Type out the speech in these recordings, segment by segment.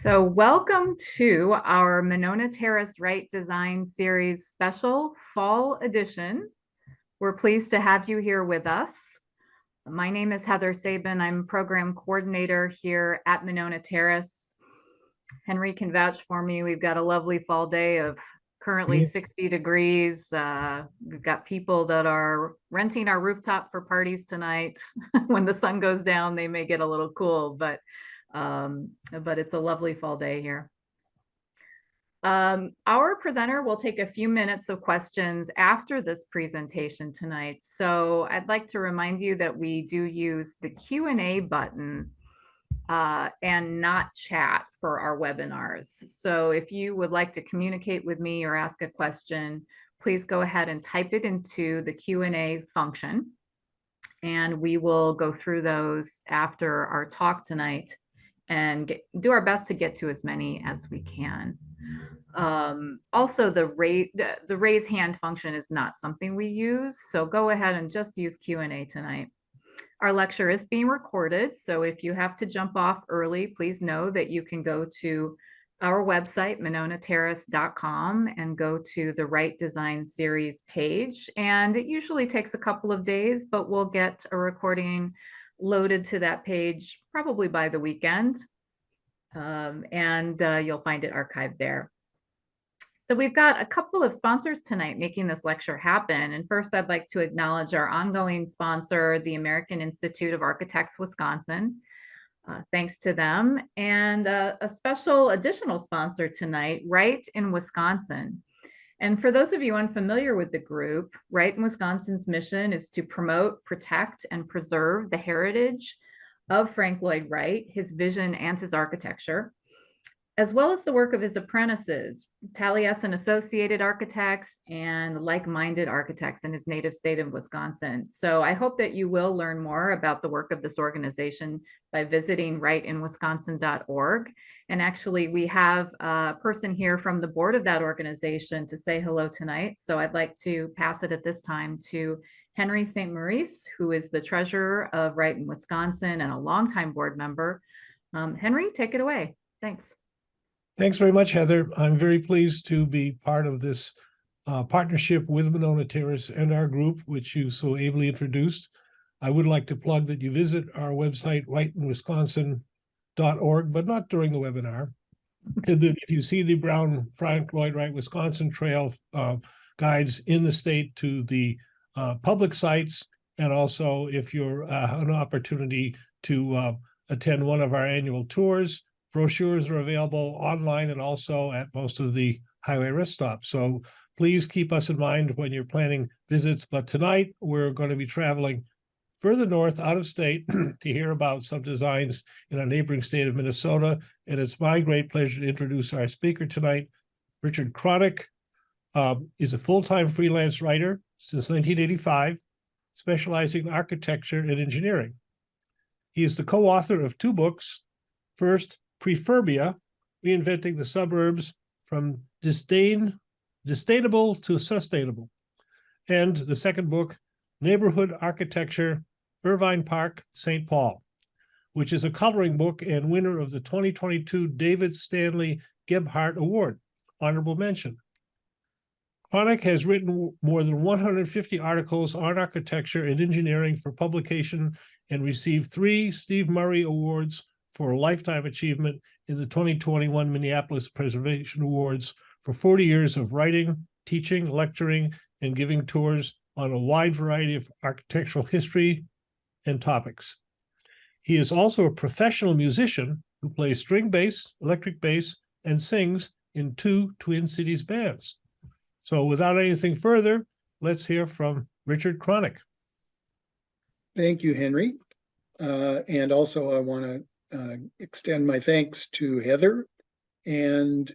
So welcome to our Monona Terrace WRIGHT Design Series special fall edition. We're pleased to have you here with us. My name is Heather Sabin. I'm program coordinator here at Monona Terrace. Henry can vouch for me. We've got a lovely fall day of currently 60 degrees. We've got people that are renting our rooftop for parties tonight. When the sun goes down, they may get a little cool, but it's a lovely fall day here. Our presenter will take a few minutes of questions after this presentation tonight. So I'd like to remind you that we do use the Q&A button and not chat for our webinars. So if you would like to communicate with me or ask a question, please go ahead and type it into the Q&A function. And we will go through those after our talk tonight and do our best to get to as many as we can. Also, the raise hand function is not something we use, so go ahead and just use Q&A tonight. Our lecture is being recorded, so if you have to jump off early, please know that you can go to our website, mononaterrace.com, and go to the WRIGHT Design Series page. And it usually takes a couple of days, but we'll get a recording loaded to that page probably by the weekend. You'll find it archived there. So we've got a couple of sponsors tonight making this lecture happen. And first, I'd like to acknowledge our ongoing sponsor, the American Institute of Architects, Wisconsin. Thanks to them. And a special additional sponsor tonight, WRIGHT in Wisconsin. And for those of you unfamiliar with the group, WRIGHT in Wisconsin's mission is to promote, protect, and preserve the heritage of Frank Lloyd Wright, his vision and his architecture, as well as the work of his apprentices, Taliesin Associated Architects and like-minded architects in his native state of Wisconsin. So I hope that you will learn more about the work of this organization by visiting wrightinwisconsin.org. And actually, we have a person here from the board of that organization to say hello tonight. So I'd like to pass it at this time to Henry St. Maurice, who is the treasurer of WRIGHT in Wisconsin and a longtime board member. Henry, take it away. Thanks. Thanks very much, Heather. I'm very pleased to be part of this partnership with Monona Terrace and our group, which you so ably introduced. I would like to plug that you visit our website, wrightinwisconsin.org, but not during the webinar. And that if you see the brown Frank Lloyd Wright Wisconsin Trail guides in the state to the public sites, and also if you're an opportunity to attend one of our annual tours, brochures are available online and also at most of the highway rest stops. So please keep us in mind when you're planning visits. But tonight we're going to be traveling further north out of state to hear about some designs in our neighboring state of Minnesota. And it's my great pleasure to introduce our speaker tonight. Richard Kronick is a full-time freelance writer since 1985, specializing in architecture and engineering. He is the co-author of two books. First, Prefurbia, Reinventing the Suburbs from Disdainable to Sustainable. And the second book, Neighborhood Architecture, Irvine Park, St. Paul, which is a coloring book and winner of the 2022 David Stanley Gebhardt Award, honorable mention. Kronick has written more than 150 articles on architecture and engineering for publication and received 3 Steve Murray Awards for lifetime achievement in the 2021 Minneapolis Preservation Awards for 40 years of writing, teaching, lecturing, and giving tours on a wide variety of architectural history and topics. He is also a professional musician who plays string bass, electric bass, and sings in 2 Twin Cities bands. So without anything further, let's hear from Richard Kronick. Thank you, Henry. And also I want to extend my thanks to Heather and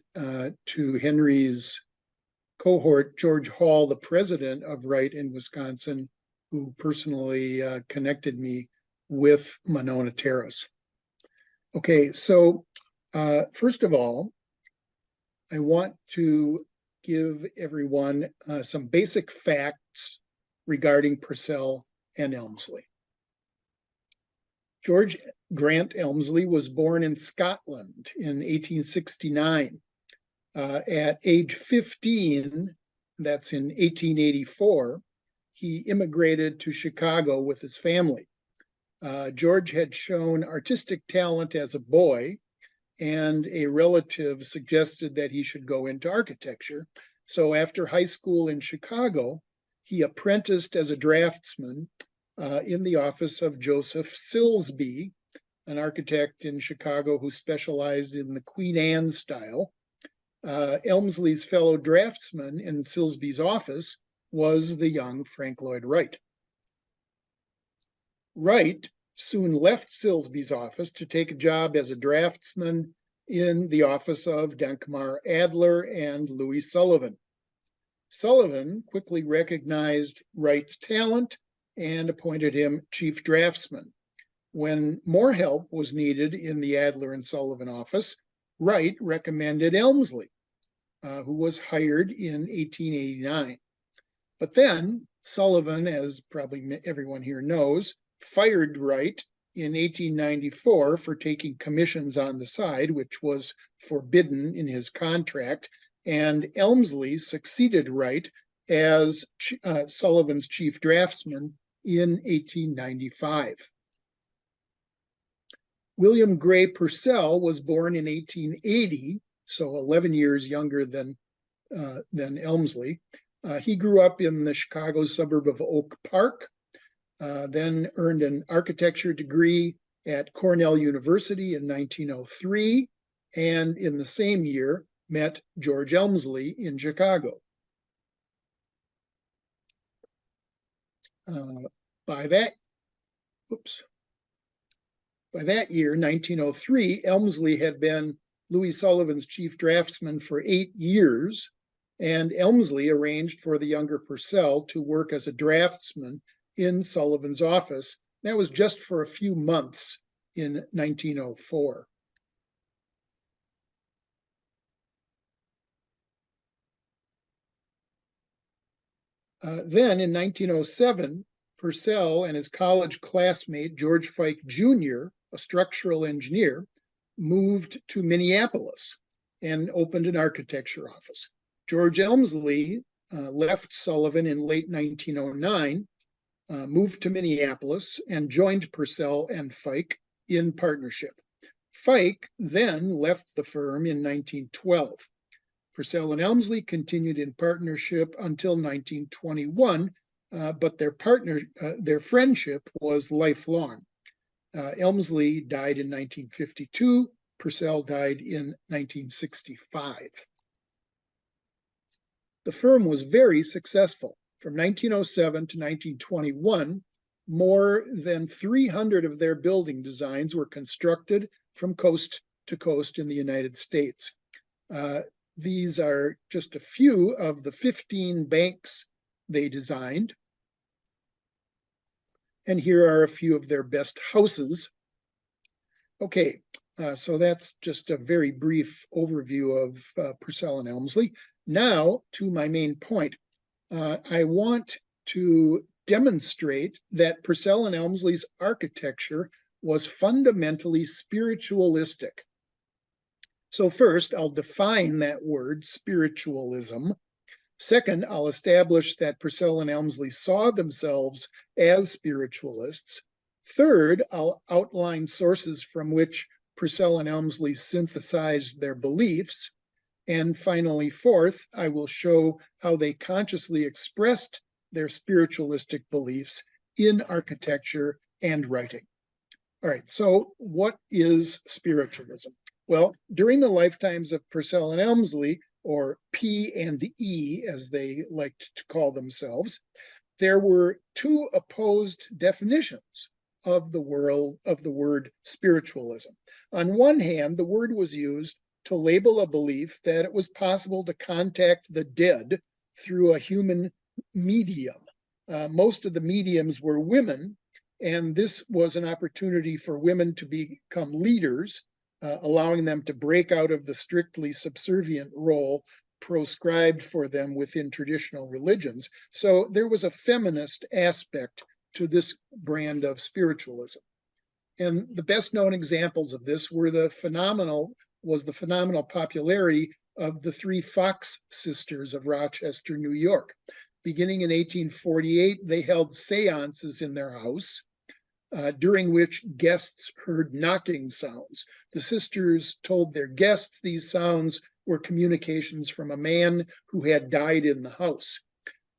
to Henry's cohort, George Hall, the president of WRIGHT in Wisconsin, who personally connected me with Monona Terrace. Okay, so first of all, I want to give everyone some basic facts regarding Purcell and Elmslie. George Grant Elmslie was born in Scotland in 1869. At age 15, that's in 1884, he immigrated to Chicago with his family. George had shown artistic talent as a boy, and a relative suggested that he should go into architecture. So after high school in Chicago, he apprenticed as a draftsman in the office of Joseph Silsbee, an architect in Chicago who specialized in the Queen Anne style. Elmslie's fellow draftsman in Silsbee's office was the young Frank Lloyd Wright. Wright soon left Silsbee's office to take a job as a draftsman in the office of Denkmar Adler and Louis Sullivan. Sullivan quickly recognized Wright's talent and appointed him chief draftsman. When more help was needed in the Adler and Sullivan office, Wright recommended Elmslie, who was hired in 1889. But then Sullivan, as probably everyone here knows, fired Wright in 1894 for taking commissions on the side, which was forbidden in his contract, and Elmslie succeeded Wright as Sullivan's chief draftsman in 1895. William Gray Purcell was born in 1880, so 11 years younger than Elmslie. He grew up in the Chicago suburb of Oak Park, then earned an architecture degree at Cornell University in 1903, and in the same year met George Elmslie in Chicago. By that year, 1903, Elmslie had been Louis Sullivan's chief draftsman for 8 years, and Elmslie arranged for the younger Purcell to work as a draftsman in Sullivan's office. That was just for a few months in 1904. Then in 1907, Purcell and his college classmate, George Fike Jr., a structural engineer, moved to Minneapolis and opened an architecture office. George Elmslie left Sullivan in late 1909, moved to Minneapolis, and joined Purcell and Fike in partnership. Fike then left the firm in 1912. Purcell and Elmslie continued in partnership until 1921, but their friendship was lifelong. Elmslie died in 1952. Purcell died in 1965. The firm was very successful. From 1907 to 1921, more than 300 of their building designs were constructed from coast to coast in the United States. These are just a few of the 15 banks they designed. And here are a few of their best houses. Okay, so that's just a very brief overview of Purcell and Elmslie. Now to my main point. I want to demonstrate that Purcell and Elmslie's architecture was fundamentally spiritualistic. So first, I'll define that word, spiritualism. Second, I'll establish that Purcell and Elmslie saw themselves as spiritualists. Third, I'll outline sources from which Purcell and Elmslie synthesized their beliefs. And finally, fourth, I will show how they consciously expressed their spiritualistic beliefs in architecture and writing. All right, so what is spiritualism? Well, during the lifetimes of Purcell and Elmslie, or P and E as they liked to call themselves, there were two opposed definitions of the word spiritualism. On one hand, the word was used to label a belief that it was possible to contact the dead through a human medium. Most of the mediums were women, and this was an opportunity for women to become leaders, allowing them to break out of the strictly subservient role proscribed for them within traditional religions. So there was a feminist aspect to this brand of spiritualism. And the best known examples of this were the phenomenal popularity of the three Fox sisters of Rochester, New York. Beginning in 1848, they held seances in their house, during which guests heard knocking sounds. The sisters told their guests these sounds were communications from a man who had died in the house.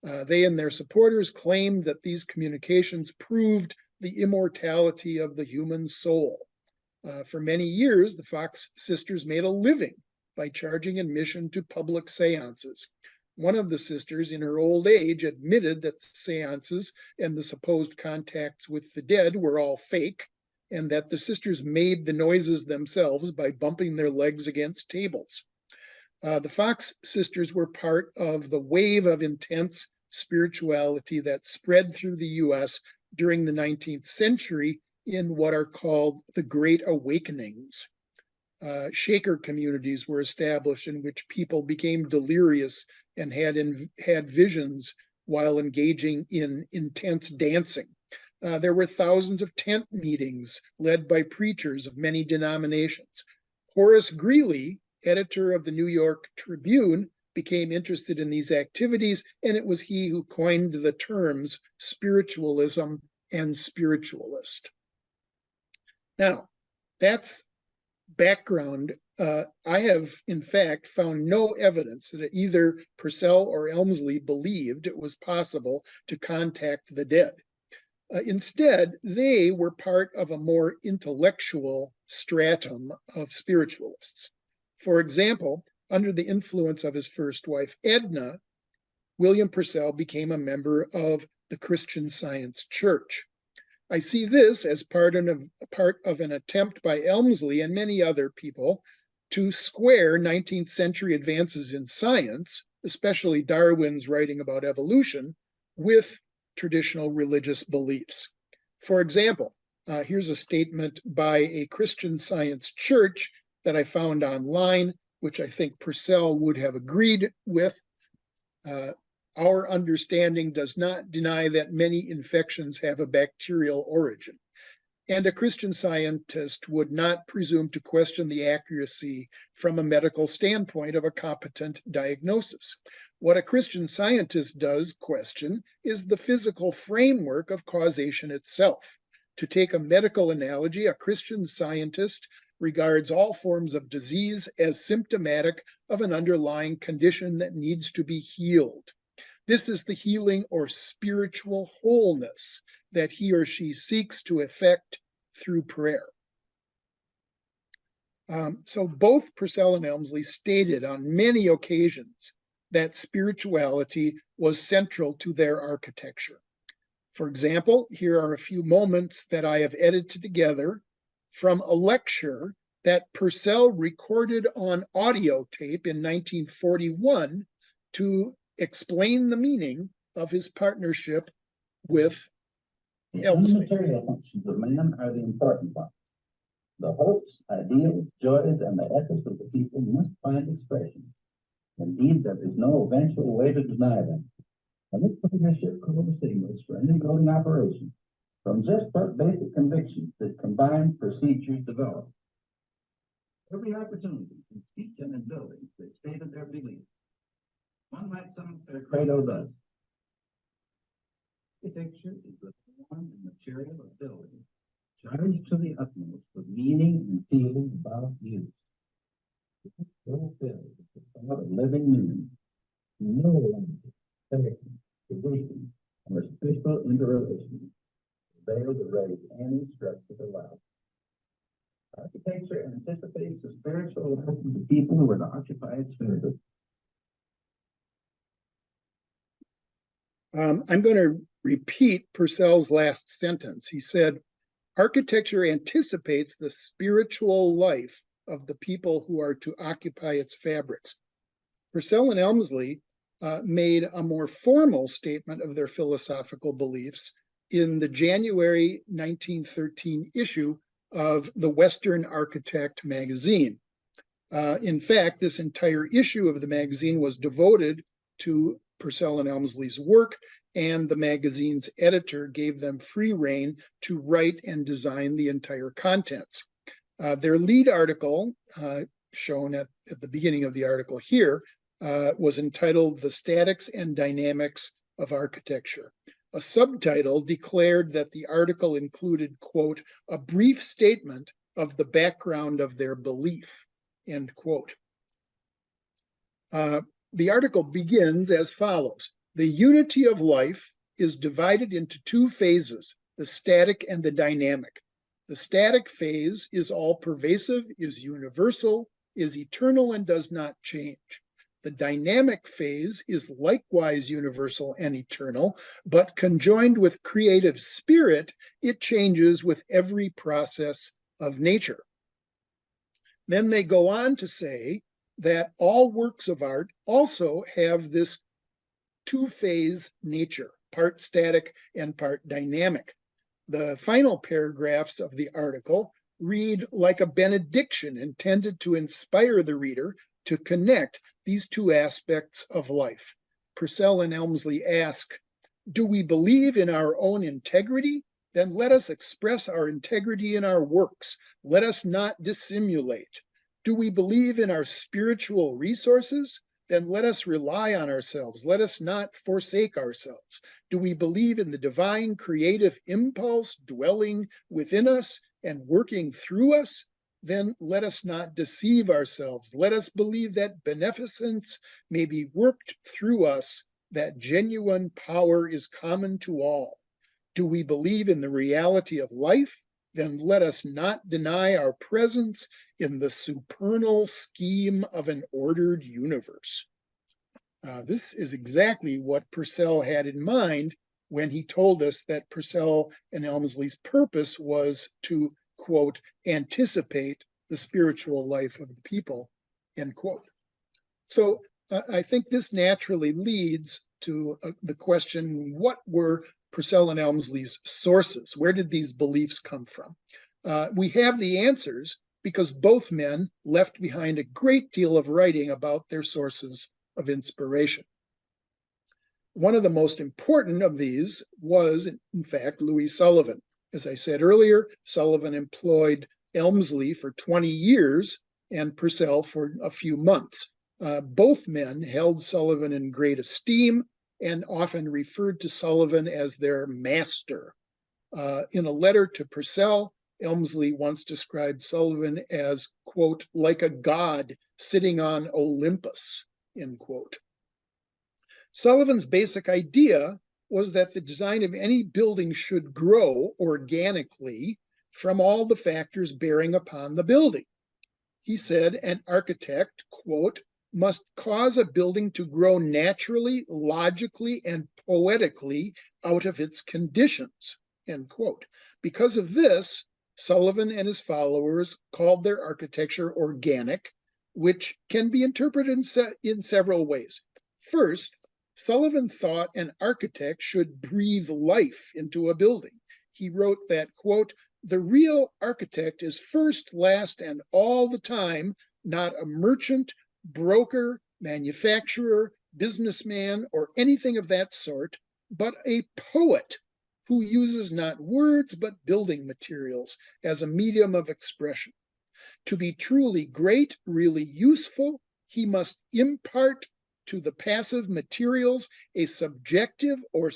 They and their supporters claimed that these communications proved the immortality of the human soul. For many years, the Fox sisters made a living by charging admission to public seances. One of the sisters, in her old age, admitted that the seances and the supposed contacts with the dead were all fake, and that the sisters made the noises themselves by bumping their legs against tables. The Fox sisters were part of the wave of intense spirituality that spread through the US during the 19th century in what are called the Great Awakenings. Shaker communities were established in which people became delirious and had visions while engaging in intense dancing. There were thousands of tent meetings led by preachers of many denominations. Horace Greeley, editor of the New York Tribune, became interested in these activities, and it was he who coined the terms spiritualism and spiritualist. Now, that's background. I have, in fact, found no evidence that either Purcell or Elmslie believed it was possible to contact the dead. Instead, they were part of a more intellectual stratum of spiritualists. For example, under the influence of his first wife, Edna, William Purcell became a member of the Christian Science Church. I see this as part of an attempt by Elmslie and many other people to square 19th century advances in science, especially Darwin's writing about evolution, with traditional religious beliefs. For example, here's a statement by a Christian Science church that I found online, which I think Purcell would have agreed with. Our understanding does not deny that many infections have a bacterial origin, and a Christian scientist would not presume to question the accuracy from a medical standpoint of a competent diagnosis. What a Christian scientist does question is the physical framework of causation itself. To take a medical analogy, a Christian scientist regards all forms of disease as symptomatic of an underlying condition that needs to be healed. This is the healing or spiritual wholeness that he or she seeks to effect through prayer. So both Purcell and Elmslie stated on many occasions that spirituality was central to their architecture. For example, here are a few moments that I have edited together from a lecture that Purcell recorded on audio tape in 1941 to explain the meaning of his partnership with Elmslie. The immaterial functions of man are the important ones. The hopes, ideals, joys, and the ethics of the people must find expression. Indeed, there is no eventual way to deny them. And this partnership could distinguish for any building operation from just but basic convictions that combined procedures develop. Every opportunity in speech and in buildings that stated their beliefs. One might sum their credo thus: architecture is the form and material of building, charged to the utmost with meaning and feeling about use. So filled with the thought of living men, no language, fashion, tradition, or spiritual interrelation avail to raise any structure aloud. Architecture anticipates the spiritual life of the people who are to occupy its spaces. I'm going to repeat Purcell's last sentence. He said, architecture anticipates the spiritual life of the people who are to occupy its fabrics. Purcell and Elmslie made a more formal statement of their philosophical beliefs in the January 1913 issue of the Western Architect magazine. In fact, this entire issue of the magazine was devoted to Purcell and Elmslie's work, and the magazine's editor gave them free rein to write and design the entire contents. Their lead article, shown at the beginning of the article here, was entitled "The Statics and Dynamics of Architecture." A subtitle declared that the article included, quote, "a brief statement of the background of their belief," end quote. The article begins as follows. "The unity of life is divided into two phases, the static and the dynamic. The static phase is all-pervasive, is universal, is eternal, and does not change. The dynamic phase is likewise universal and eternal, but conjoined with creative spirit, it changes with every process of nature." Then they go on to say that all works of art also have this two-phase nature, part static and part dynamic. The final paragraphs of the article read like a benediction intended to inspire the reader to connect these two aspects of life. Purcell and Elmslie ask, "Do we believe in our own integrity? Then let us express our integrity in our works. Let us not dissimulate. Do we believe in our spiritual resources? Then let us rely on ourselves. Let us not forsake ourselves. Do we believe in the divine creative impulse dwelling within us and working through us? Then let us not deceive ourselves. Let us believe that beneficence may be worked through us, that genuine power is common to all. Do we believe in the reality of life? Then let us not deny our presence in the supernal scheme of an ordered universe." This is exactly what Purcell had in mind when he told us that Purcell and Elmslie's purpose was to, quote, "anticipate the spiritual life of the people," end quote. So I think this naturally leads to the question, what were Purcell and Elmslie's sources? Where did these beliefs come from? We have the answers because both men left behind a great deal of writing about their sources of inspiration. One of the most important of these was, in fact, Louis Sullivan. As I said earlier, Sullivan employed Elmslie for 20 years and Purcell for a few months. Both men held Sullivan in great esteem and often referred to Sullivan as their master. In a letter to Purcell, Elmslie once described Sullivan as, quote, "like a god sitting on Olympus," end quote. Sullivan's basic idea was that the design of any building should grow organically from all the factors bearing upon the building. He said an architect, quote, "must cause a building to grow naturally, logically, and poetically out of its conditions," end quote. Because of this, Sullivan and his followers called their architecture organic, which can be interpreted in several ways. First, Sullivan thought an architect should breathe life into a building. He wrote that, quote, "the real architect is first, last, and all the time not a merchant, broker, manufacturer, businessman, or anything of that sort, but a poet who uses not words but building materials as a medium of expression. To be truly great, really useful, he must impart to the passive materials a subjective or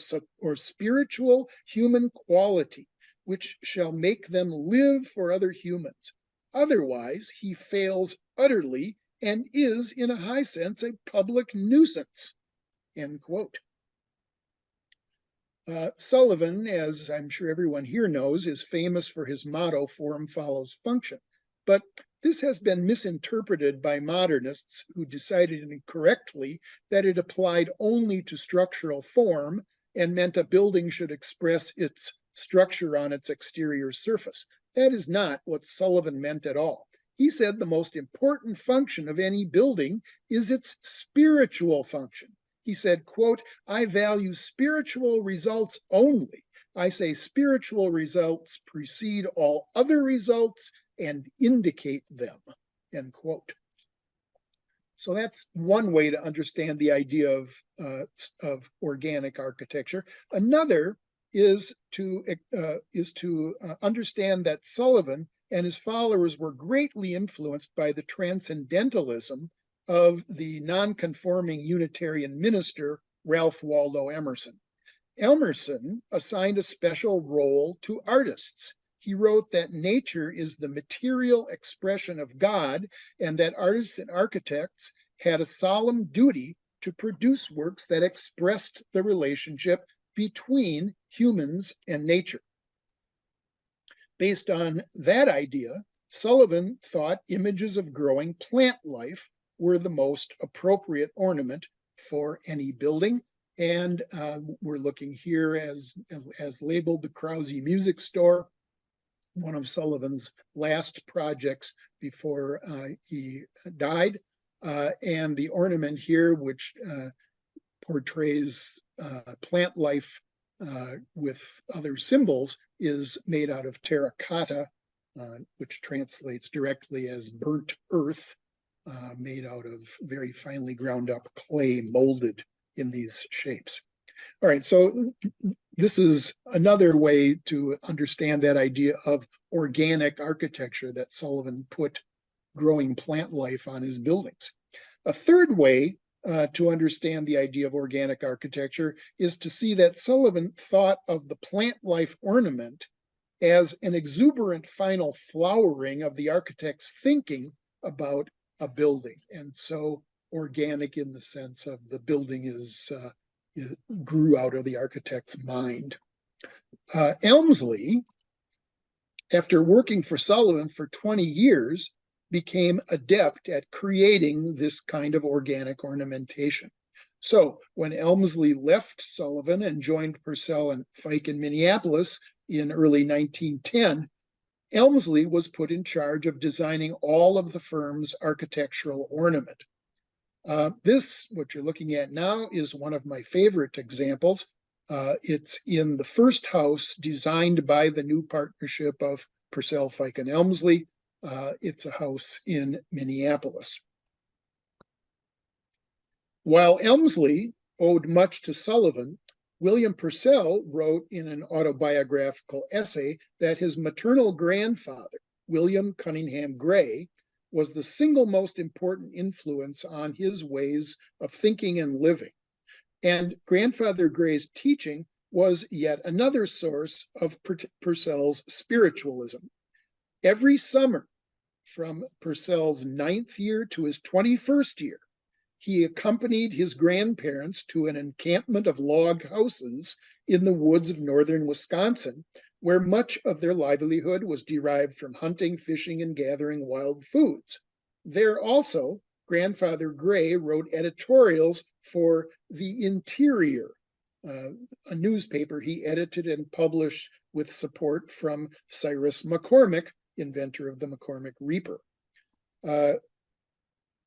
spiritual human quality, which shall make them live for other humans. Otherwise, he fails utterly and is, in a high sense, a public nuisance," end quote. Sullivan, as I'm sure everyone here knows, is famous for his motto, "form follows function." But this has been misinterpreted by modernists who decided incorrectly that it applied only to structural form and meant a building should express its structure on its exterior surface. That is not what Sullivan meant at all. He said the most important function of any building is its spiritual function. He said, quote, "I value spiritual results only. I say spiritual results precede all other results and indicate them," end quote. So that's one way to understand the idea of organic architecture. Another is to understand that Sullivan and his followers were greatly influenced by the transcendentalism of the nonconforming Unitarian minister Ralph Waldo Emerson. Emerson assigned a special role to artists. He wrote that nature is the material expression of God, and that artists and architects had a solemn duty to produce works that expressed the relationship between humans and nature. Based on that idea, Sullivan thought images of growing plant life were the most appropriate ornament for any building. And we're looking here as labeled the Krause Music Store, one of Sullivan's last projects before he died. And the ornament here, which portrays plant life with other symbols, is made out of terracotta, which translates directly as burnt earth, made out of very finely ground up clay molded in these shapes. All right, so this is another way to understand that idea of organic architecture, that Sullivan put growing plant life on his buildings. A third way to understand the idea of organic architecture is to see that Sullivan thought of the plant life ornament as an exuberant final flowering of the architect's thinking about a building. And so organic in the sense of the building grew out of the architect's mind. Elmslie, after working for Sullivan for 20 years, became adept at creating this kind of organic ornamentation. So when Elmslie left Sullivan and joined Purcell and Fike in Minneapolis in early 1910, Elmslie was put in charge of designing all of the firm's architectural ornament. This, what you're looking at now, is one of my favorite examples. It's in the first house designed by the new partnership of Purcell, Fike, and Elmslie. It's a house in Minneapolis. While Elmslie owed much to Sullivan, William Purcell wrote in an autobiographical essay that his maternal grandfather, William Cunningham Gray, was the single most important influence on his ways of thinking and living. And grandfather Gray's teaching was yet another source of Purcell's spiritualism. Every summer, from Purcell's 9th year to his 21st year, he accompanied his grandparents to an encampment of log houses in the woods of northern Wisconsin, where much of their livelihood was derived from hunting, fishing, and gathering wild foods. There also, Grandfather Gray wrote editorials for The Interior, a newspaper he edited and published with support from Cyrus McCormick, inventor of the McCormick Reaper.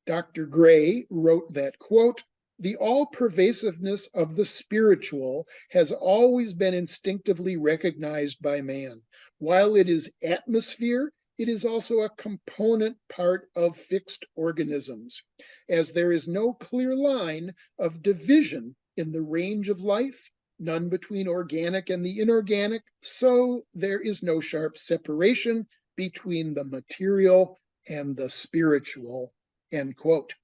Dr. Gray wrote that, quote, "The all-pervasiveness of the spiritual has always been instinctively recognized by man. While it is atmosphere, it is also a component part of fixed organisms. As there is no clear line of division in the range of life, none between organic and the inorganic, so there is no sharp separation between the material and the spiritual," end quote.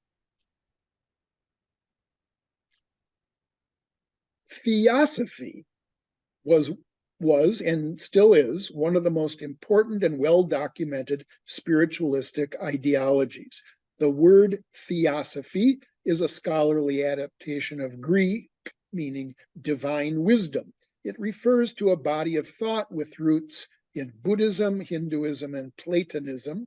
Theosophy was and still is one of the most important and well-documented spiritualistic ideologies. The word theosophy is a scholarly adaptation of Greek, meaning divine wisdom. It refers to a body of thought with roots in Buddhism, Hinduism, and Platonism.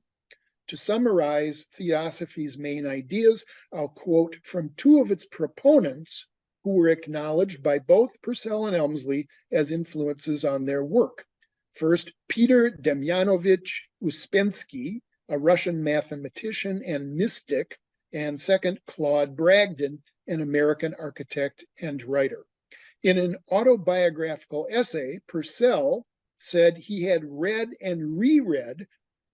To summarize theosophy's main ideas, I'll quote from two of its proponents who were acknowledged by both Purcell and Elmslie as influences on their work. First, Peter Demyanovich Uspensky, a Russian mathematician and mystic, and second, Claude Bragdon, an American architect and writer. In an autobiographical essay, Purcell said he had read and reread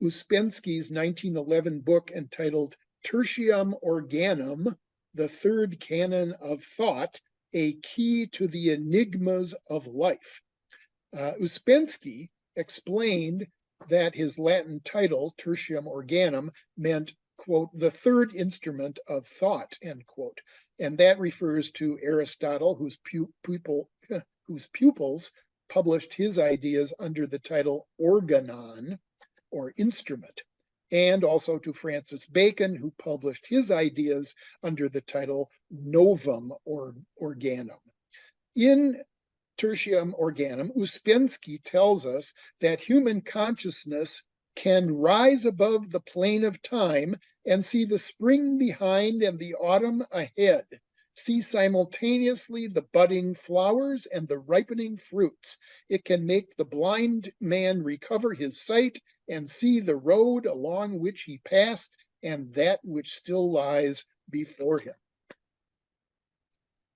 Uspensky's 1911 book entitled Tertium Organum, the third canon of thought, a key to the enigmas of life. Ouspensky explained that his Latin title, Tertium Organum, meant, quote, the third instrument of thought, end quote. And that refers to Aristotle, whose pupils published his ideas under the title organon, or instrument, and also to Francis Bacon, who published his ideas under the title novum, or organum. In Tertium Organum, Ouspensky tells us that human consciousness can rise above the plane of time and see the spring behind and the autumn ahead, see simultaneously the budding flowers and the ripening fruits. It can make the blind man recover his sight and see the road along which he passed and that which still lies before him.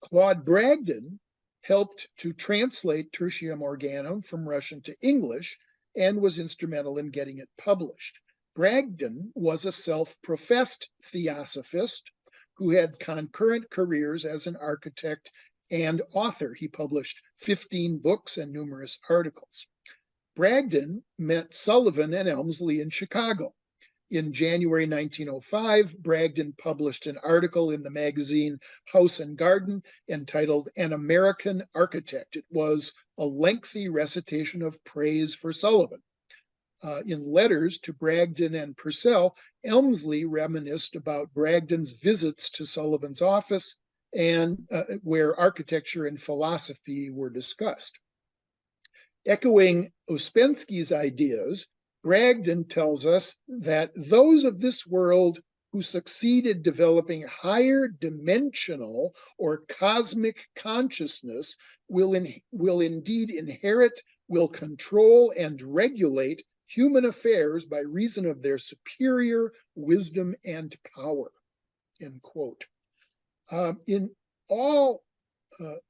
Claude Bragdon helped to translate Tertium Organum from Russian to English and was instrumental in getting it published. Bragdon was a self-professed theosophist who had concurrent careers as an architect and author. He published 15 books and numerous articles. Bragdon met Sullivan and Elmslie in Chicago. In January 1905, Bragdon published an article in the magazine House and Garden entitled An American Architect. It was a lengthy recitation of praise for Sullivan. In letters to Bragdon and Purcell, Elmslie reminisced about Bragdon's visits to Sullivan's office and where architecture and philosophy were discussed. Echoing Ouspensky's ideas, Bragdon tells us that those of this world who succeeded developing higher dimensional or cosmic consciousness will indeed inherit, will control, and regulate human affairs by reason of their superior wisdom and power, end quote. In all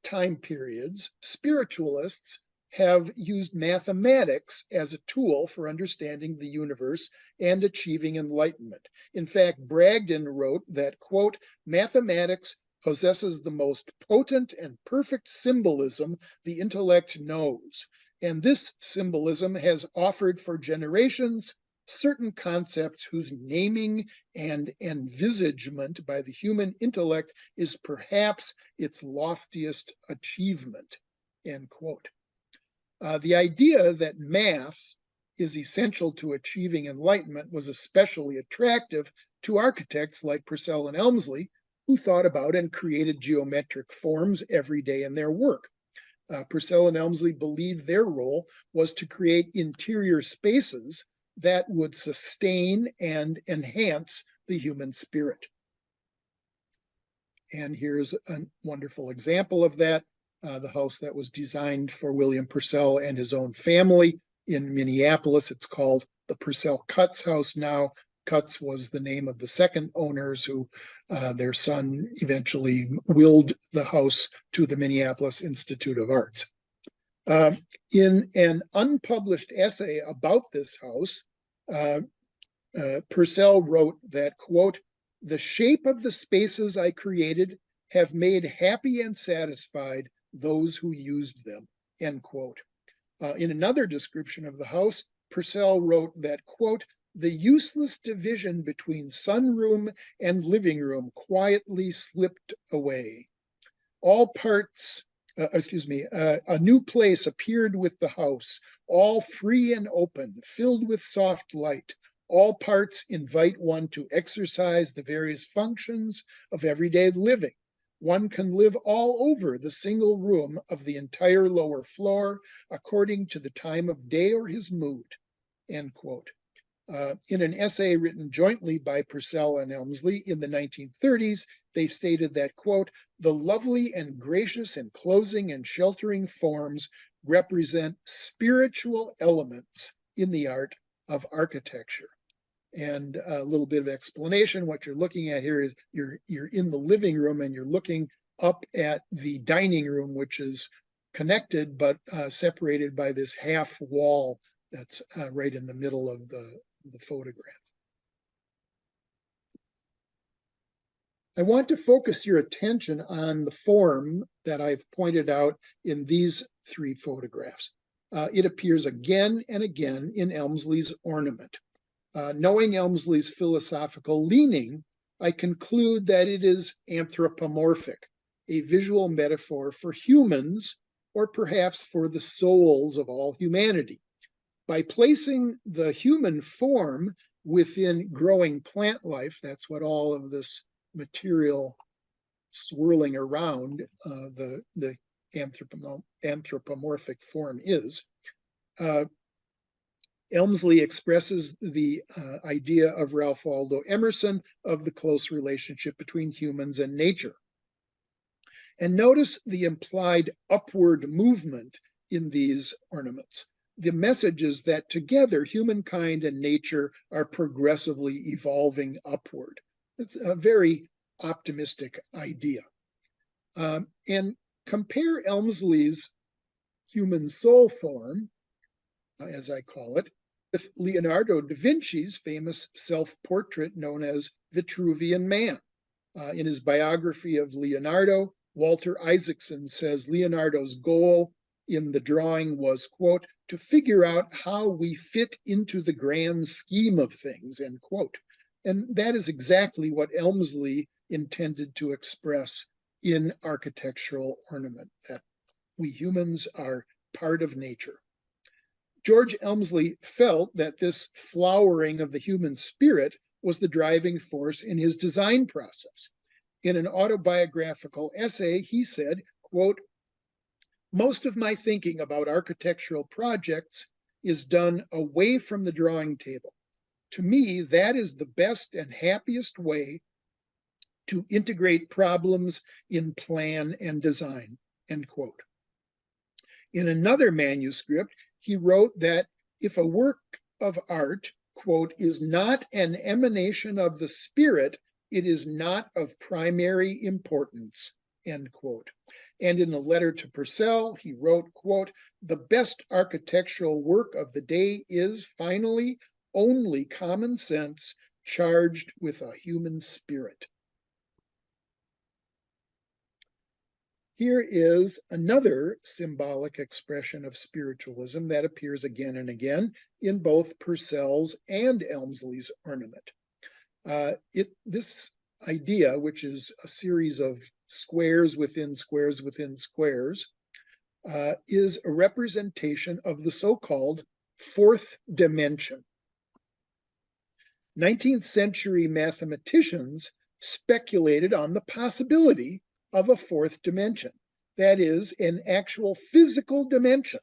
time periods, spiritualists have used mathematics as a tool for understanding the universe and achieving enlightenment. In fact, Bragdon wrote that, quote, mathematics possesses the most potent and perfect symbolism the intellect knows. And this symbolism has offered for generations certain concepts whose naming and envisagement by the human intellect is perhaps its loftiest achievement, end quote. The idea that math is essential to achieving enlightenment was especially attractive to architects like Purcell and Elmslie, who thought about and created geometric forms every day in their work. Purcell and Elmslie believed their role was to create interior spaces that would sustain and enhance the human spirit. And here's a wonderful example of that. The house that was designed for William Purcell and his own family in Minneapolis. It's called the Purcell Cutts House now. Cutts was the name of the second owners who their son eventually willed the house to the Minneapolis Institute of Arts. In an unpublished essay about this house, Purcell wrote that, quote, the shape of the spaces I created have made happy and satisfied those who used them, end quote. In another description of the house, Purcell wrote that, quote, the useless division between sunroom and living room quietly slipped away. All parts, a new place appeared with the house, all free and open, filled with soft light. All parts invite one to exercise the various functions of everyday living. One can live all over the single room of the entire lower floor according to the time of day or his mood, end quote. In an essay written jointly by Purcell and Elmslie in the 1930s, they stated that, quote, the lovely and gracious enclosing and sheltering forms represent spiritual elements in the art of architecture. And a little bit of explanation. What you're looking at here is you're in the living room and you're looking up at the dining room, which is connected but separated by this half wall that's right in the middle of the photograph. I want to focus your attention on the form that I've pointed out in these three photographs. It appears again and again in Elmslie's ornament. Knowing Elmslie's philosophical leaning, I conclude that it is anthropomorphic, a visual metaphor for humans, or perhaps for the souls of all humanity. By placing the human form within growing plant life, that's what all of this material swirling around the anthropomorphic form is. Elmslie expresses the idea of Ralph Waldo Emerson of the close relationship between humans and nature. And notice the implied upward movement in these ornaments. The message is that together, humankind and nature are progressively evolving upward. It's a very optimistic idea. And compare Elmslie's human soul form, as I call it, with Leonardo da Vinci's famous self-portrait known as Vitruvian Man. In his biography of Leonardo, Walter Isaacson says Leonardo's goal in the drawing was, quote, to figure out how we fit into the grand scheme of things, end quote. And that is exactly what Elmslie intended to express in architectural ornament, that we humans are part of nature. George Elmslie felt that this flowering of the human spirit was the driving force in his design process. In an autobiographical essay, he said, quote, most of my thinking about architectural projects is done away from the drawing table. To me, that is the best and happiest way to integrate problems in plan and design, end quote. In another manuscript, he wrote that if a work of art, quote, is not an emanation of the spirit, it is not of primary importance, end quote. And in a letter to Purcell, he wrote, quote, the best architectural work of the day is finally only common sense charged with a human spirit. Here is another symbolic expression of spiritualism that appears again and again in both Purcell's and Elmslie's ornament. This idea, which is a series of squares within squares within squares, is a representation of the so-called fourth dimension. 19th century mathematicians speculated on the possibility of a fourth dimension, that is, an actual physical dimension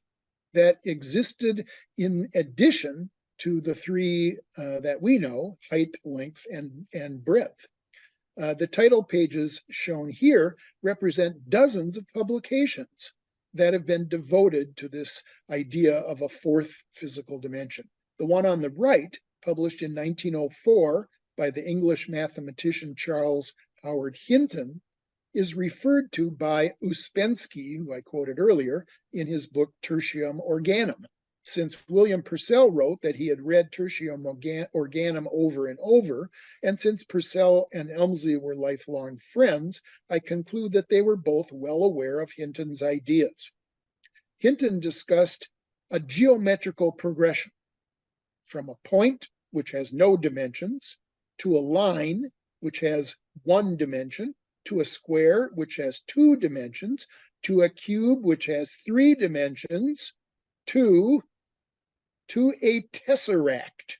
that existed in addition to the three that we know, height, length, and breadth. The title pages shown here represent dozens of publications that have been devoted to this idea of a fourth physical dimension. The one on the right, published in 1904 by the English mathematician Charles Howard Hinton, is referred to by Ouspensky, who I quoted earlier, in his book Tertium Organum. Since William Purcell wrote that he had read Tertium Organum over and over, and since Purcell and Elmslie were lifelong friends, I conclude that they were both well aware of Hinton's ideas. Hinton discussed a geometrical progression from a point, which has no dimensions, to a line, which has one dimension, to a square, which has two dimensions, to a cube, which has three dimensions, to a tesseract,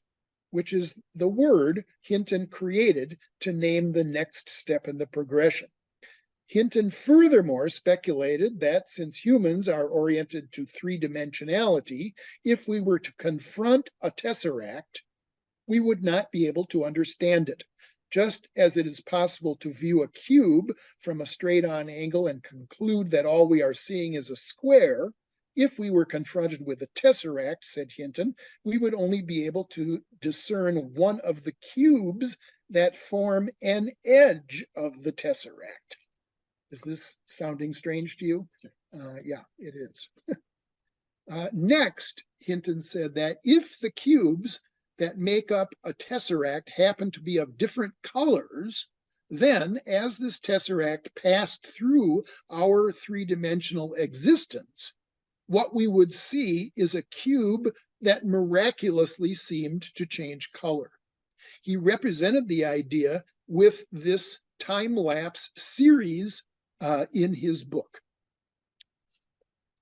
which is the word Hinton created to name the next step in the progression. Hinton furthermore speculated that since humans are oriented to three-dimensionality, if we were to confront a tesseract, we would not be able to understand it. Just as it is possible to view a cube from a straight-on angle and conclude that all we are seeing is a square, if we were confronted with a tesseract, said Hinton, we would only be able to discern one of the cubes that form an edge of the tesseract. Is this sounding strange to you? Yeah, it is. Next, Hinton said that if the cubes that make up a tesseract happen to be of different colors, Then, as this tesseract passed through our three-dimensional existence, what we would see is a cube that miraculously seemed to change color. He represented the idea with this time-lapse series in his book.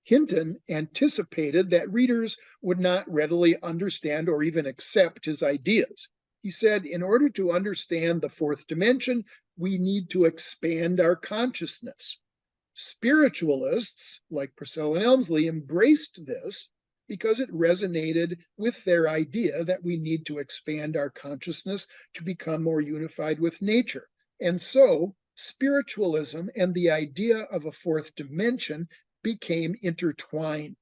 Hinton anticipated that readers would not readily understand or even accept his ideas. He said, in order to understand the fourth dimension, we need to expand our consciousness. Spiritualists like Purcell and Elmslie embraced this because it resonated with their idea that we need to expand our consciousness to become more unified with nature. And so spiritualism and the idea of a fourth dimension became intertwined.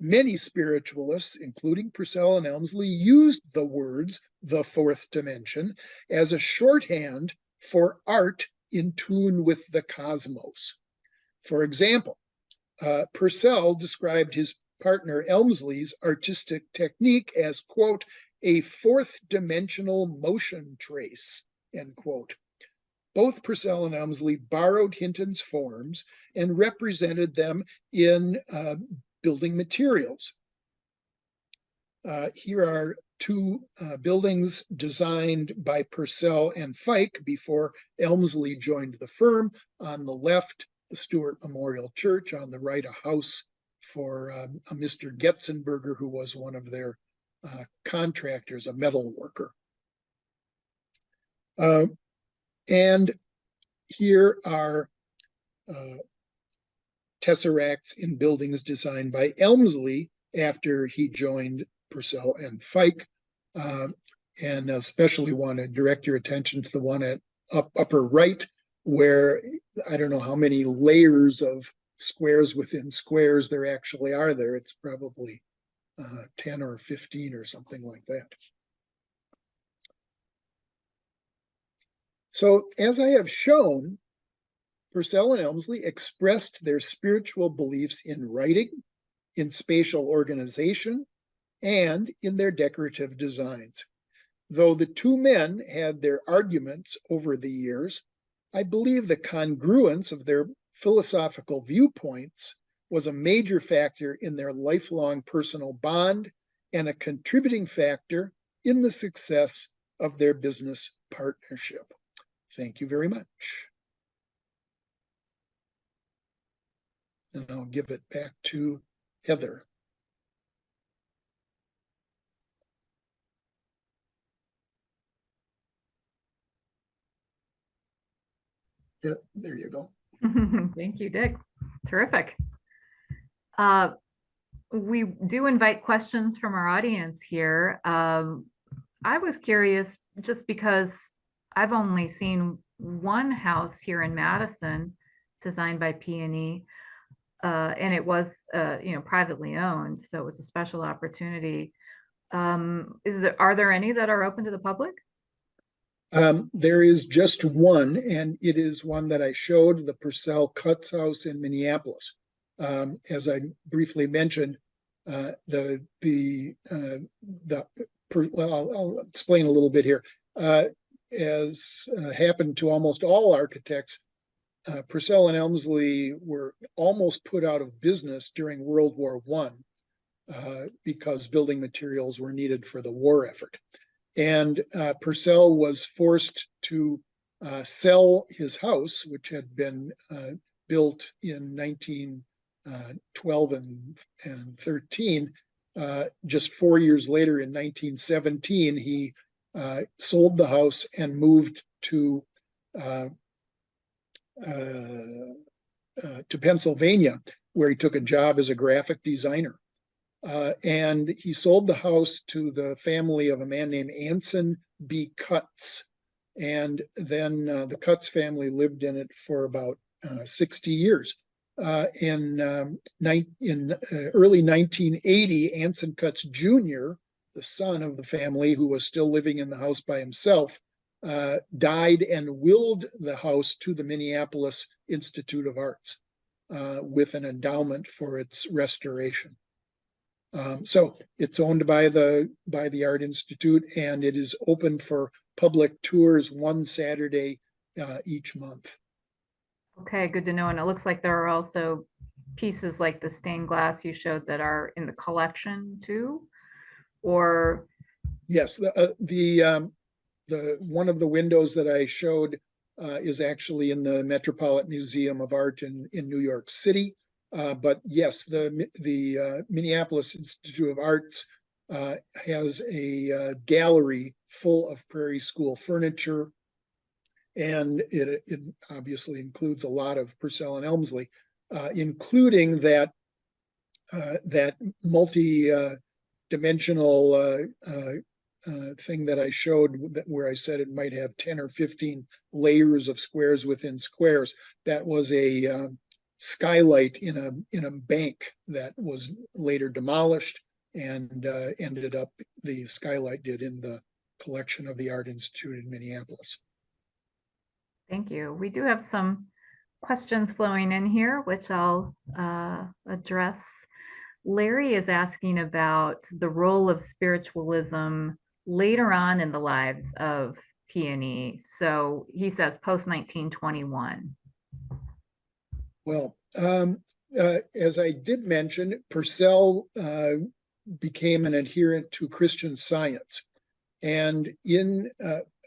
Many spiritualists, including Purcell and Elmslie, used the words the fourth dimension as a shorthand for art in tune with the cosmos. For example, Purcell described his partner Elmslie's artistic technique as, quote, a fourth dimensional motion trace, end quote. Both Purcell and Elmslie borrowed Hinton's forms and represented them in building materials. Here are two buildings designed by Purcell and Fike before Elmslie joined the firm. On the left, the Stewart Memorial Church. On the right, a house for a Mr. Getzenberger, who was one of their contractors, a metal worker. And here are tesseracts in buildings designed by Elmslie after he joined Purcell and Fike. And especially want to direct your attention to the one at upper right, where I don't know how many layers of squares within squares there actually are there. It's probably 10 or 15 or something like that. So as I have shown, Purcell and Elmslie expressed their spiritual beliefs in writing, in spatial organization, and in their decorative designs. Though the two men had their arguments over the years, I believe the congruence of their philosophical viewpoints was a major factor in their lifelong personal bond and a contributing factor in the success of their business partnership. Thank you very much. And I'll give it back to Heather. Yeah, there you go. Thank you, Dick. Terrific. We do invite questions from our audience here. I was curious, just because I've only seen one house here in Madison designed by P&E, and it was privately owned, so it was a special opportunity. Are there any that are open to the public? There is just one, and it is one that I showed, the Purcell Cuts House in Minneapolis. As I briefly mentioned, I'll explain a little bit here. As happened to almost all architects, Purcell and Elmslie were almost put out of business during World War I because building materials were needed for the war effort. And Purcell was forced to sell his house, which had been built in 1912 and 13. Just 4 years later, in 1917, he sold the house and moved to Pennsylvania, where he took a job as a graphic designer. And he sold the house to the family of a man named Anson B. Cutts. And then the Cutts family lived in it for about 60 years. In early 1980, Anson Cutts Jr., the son of the family who was still living in the house by himself, died and willed the house to the Minneapolis Institute of Arts with an endowment for its restoration. So it's owned by the Art Institute, and it is open for public tours one Saturday each month. Okay, good to know. And it looks like there are also pieces like the stained glass you showed that are in the collection too, or Yes, the one of the windows that I showed is actually in the Metropolitan Museum of Art in New York City. But yes, the Minneapolis Institute of Arts has a gallery full of Prairie School furniture, and it obviously includes a lot of Purcell and Elmslie, including that multi-dimensional thing that I showed, where I said it might have 10 or 15 layers of squares within squares. That was a skylight in a bank that was later demolished, and ended up, the skylight did, in the collection of the Art Institute in Minneapolis. thank you. We do have some questions flowing in here, which I'll address. Larry is asking about the role of spiritualism later on in the lives of Peony. So he says post 1921. Well, as I did mention, Purcell became an adherent to Christian Science, and in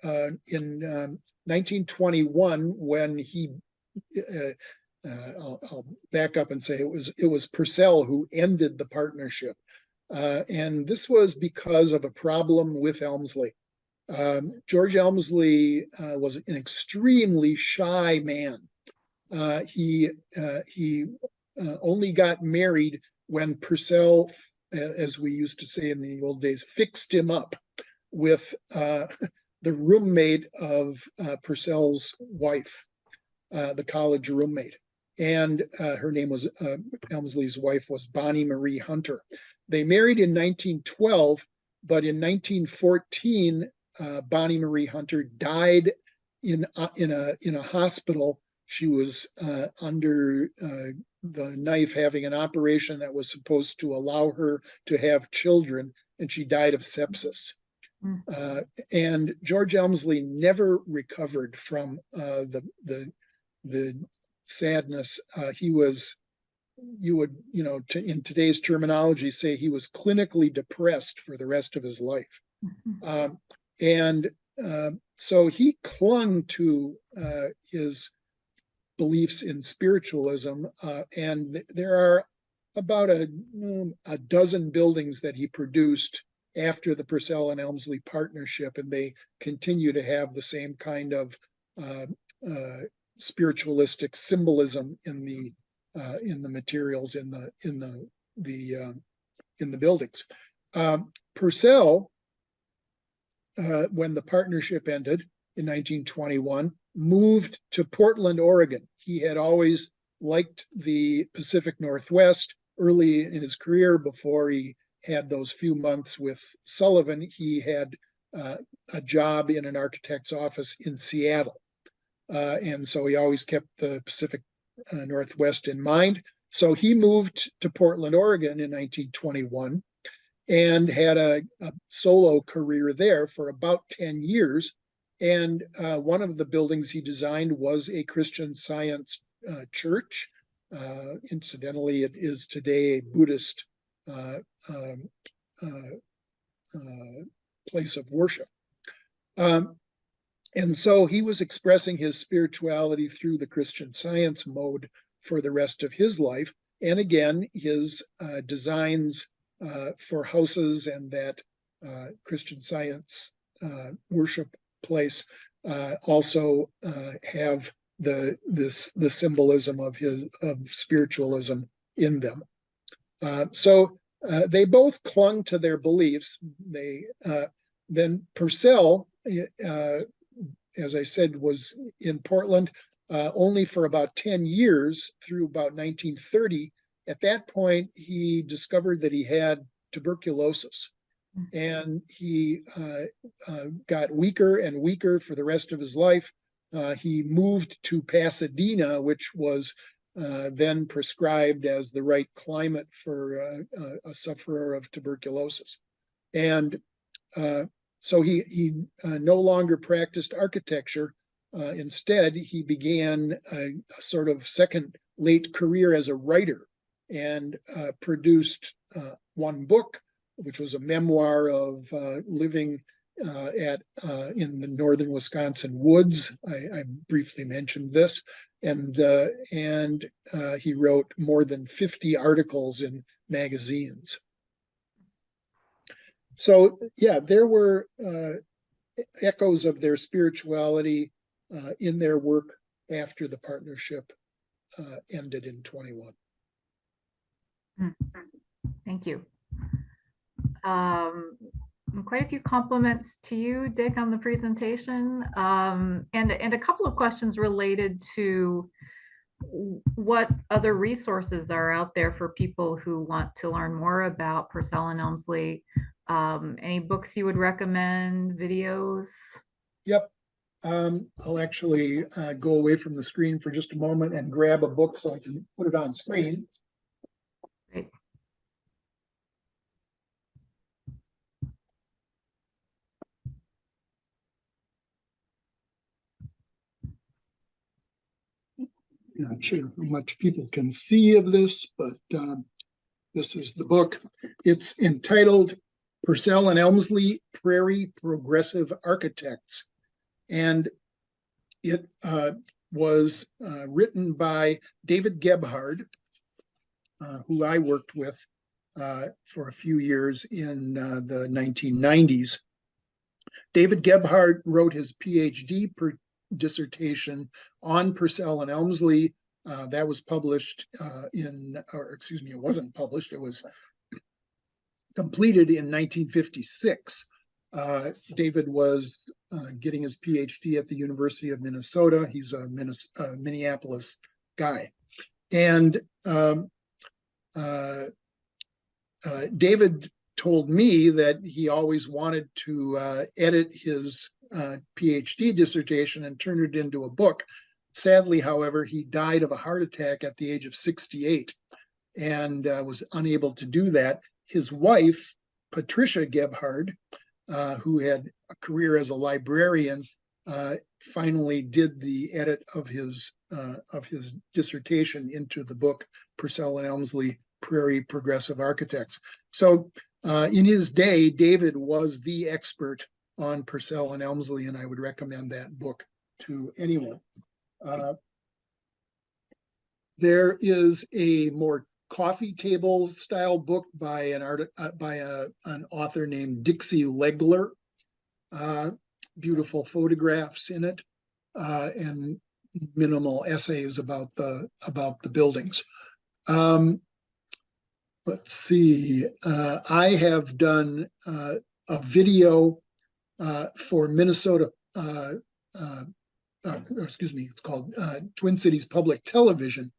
1921, when he I'll back up and say it was Purcell who ended the partnership, and this was because of a problem with Elmslie. George Elmslie was an extremely shy man. He only got married when Purcell, as we used to say in the old days, fixed him up with the roommate of Purcell's wife, the college roommate. And her name was, Elmslie's wife was Bonnie Marie Hunter. They married in 1912, but in 1914, Bonnie Marie Hunter died in a hospital. She was under the knife, having an operation that was supposed to allow her to have children, and she died of sepsis. And George Elmslie never recovered from the sadness. He was, you would, in today's terminology, say he was clinically depressed for the rest of his life. And so he clung to his beliefs in spiritualism, and there are about a dozen buildings that he produced after the Purcell and Elmslie partnership, and they continue to have the same kind of spiritualistic symbolism in the materials in the buildings. Purcell, when the partnership ended in 1921, moved to Portland, Oregon. He had always liked the Pacific Northwest. Early in his career, before he had those few months with Sullivan, he had a job in an architect's office in Seattle. And so he always kept the Pacific Northwest in mind. So he moved to Portland, Oregon in 1921 and had a solo career there for about 10 years. And one of the buildings he designed was a Christian Science church. Incidentally, it is today a Buddhist place of worship. And so he was expressing his spirituality through the Christian Science mode for the rest of his life. And again, his designs for houses and that Christian Science worship place also have the symbolism of spiritualism in them. So they both clung to their beliefs. Then Purcell, as I said, was in Portland only for about 10 years through about 1930. At that point, he discovered that he had tuberculosis, and he got weaker and weaker for the rest of his life. He moved to Pasadena, which was then prescribed as the right climate for a sufferer of tuberculosis. And so he no longer practiced architecture, Instead, he began a sort of second late career as a writer and produced one book, which was a memoir of living in the northern Wisconsin woods. I briefly mentioned this, and he wrote more than 50 articles in magazines. So yeah, there were echoes of their spirituality in their work after the partnership ended in 21. Thank you. Quite a few compliments to you, Dick, on the presentation, and a couple of questions related to what other resources are out there for people who want to learn more about Purcell and Elmslie. Any books you would recommend, videos? Yep. I'll actually go away from the screen for just a moment and grab a book so I can put it on screen. Great. Not sure how much people can see of this, but this is the book. It's entitled Purcell and Elmslie, Prairie Progressive Architects. And it was written by David Gebhard, who I worked with for a few years in the 1990s. David Gebhard wrote his PhD dissertation on Purcell and Elmslie. That was published it wasn't published, it was completed in 1956. David was getting his PhD at the University of Minnesota. He's a Minneapolis guy. And David told me that he always wanted to edit his PhD dissertation and turn it into a book. Sadly, however, he died of a heart attack at the age of 68 and was unable to do that. His wife, Patricia Gebhard, who had a career as a librarian, finally did the edit of his dissertation into the book Purcell and Elmslie, Prairie Progressive Architects. So in his day, David was the expert on Purcell and Elmslie, and I would recommend that book to anyone. There is a more coffee table style book by an author named Dixie Legler. Beautiful photographs in it, and minimal essays about the buildings. Let's see. I have done a video for Minnesota. It's called Twin Cities Public Television,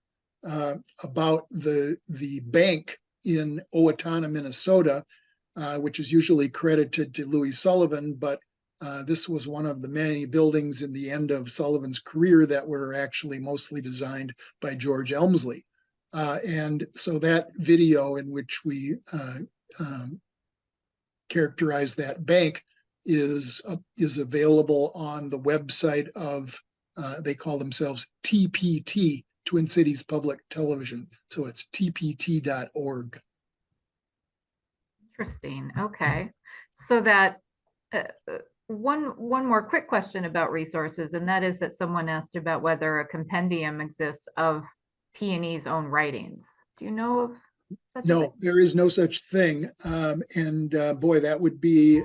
about the bank in Owatonna, Minnesota, which is usually credited to Louis Sullivan, but this was one of the many buildings in the end of Sullivan's career that were actually mostly designed by George Elmslie. And so that video in which we characterize that bank is available on the website of, they call themselves TPT, Twin Cities Public Television. So it's tpt.org. Interesting. Okay. So that one more quick question about resources, and that is that someone asked about whether a compendium exists of P&E's own writings. Do you know of such a thing? No, there is no such thing. Boy, that would be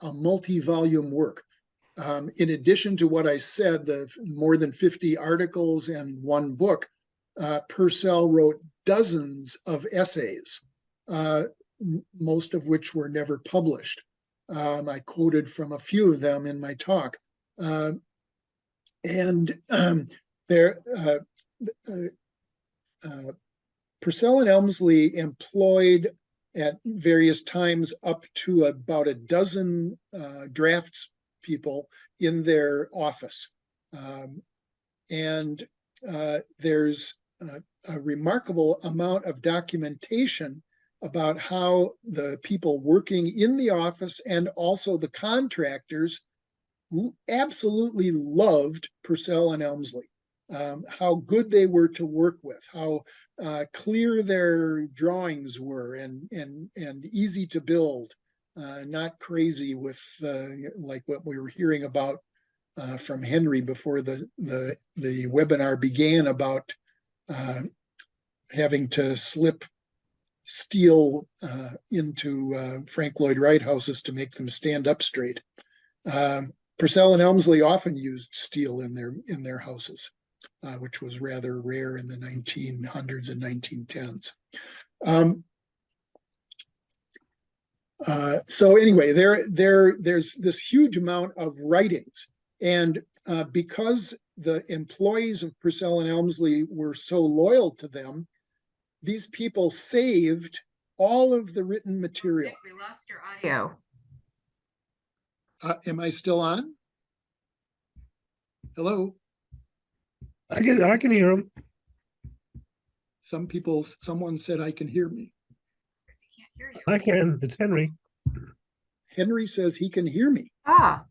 a multi-volume work. In addition to what I said, the more than 50 articles and one book, Purcell wrote dozens of essays, most of which were never published. I quoted from a few of them in my talk. Purcell and Elmslie employed at various times up to about a dozen drafts people in their office. There's a remarkable amount of documentation about how the people working in the office and also the contractors absolutely loved Purcell and Elmslie. How good they were to work with, how clear their drawings were, and easy to build, not crazy with like what we were hearing about from Henry before the webinar began about having to slip steel into Frank Lloyd Wright houses to make them stand up straight. Purcell and Elmslie often used steel in their houses, which was rather rare in the 1900s and 1910s. So anyway, there's this huge amount of writings, and because the employees of Purcell and Elmslie were so loyal to them, these people saved all of the written material. Dick, we lost your audio. Am I still on? Hello? I can hear him. Someone said I can hear me. We can't hear you. I can. It's Henry. Henry says he can hear me. Ah,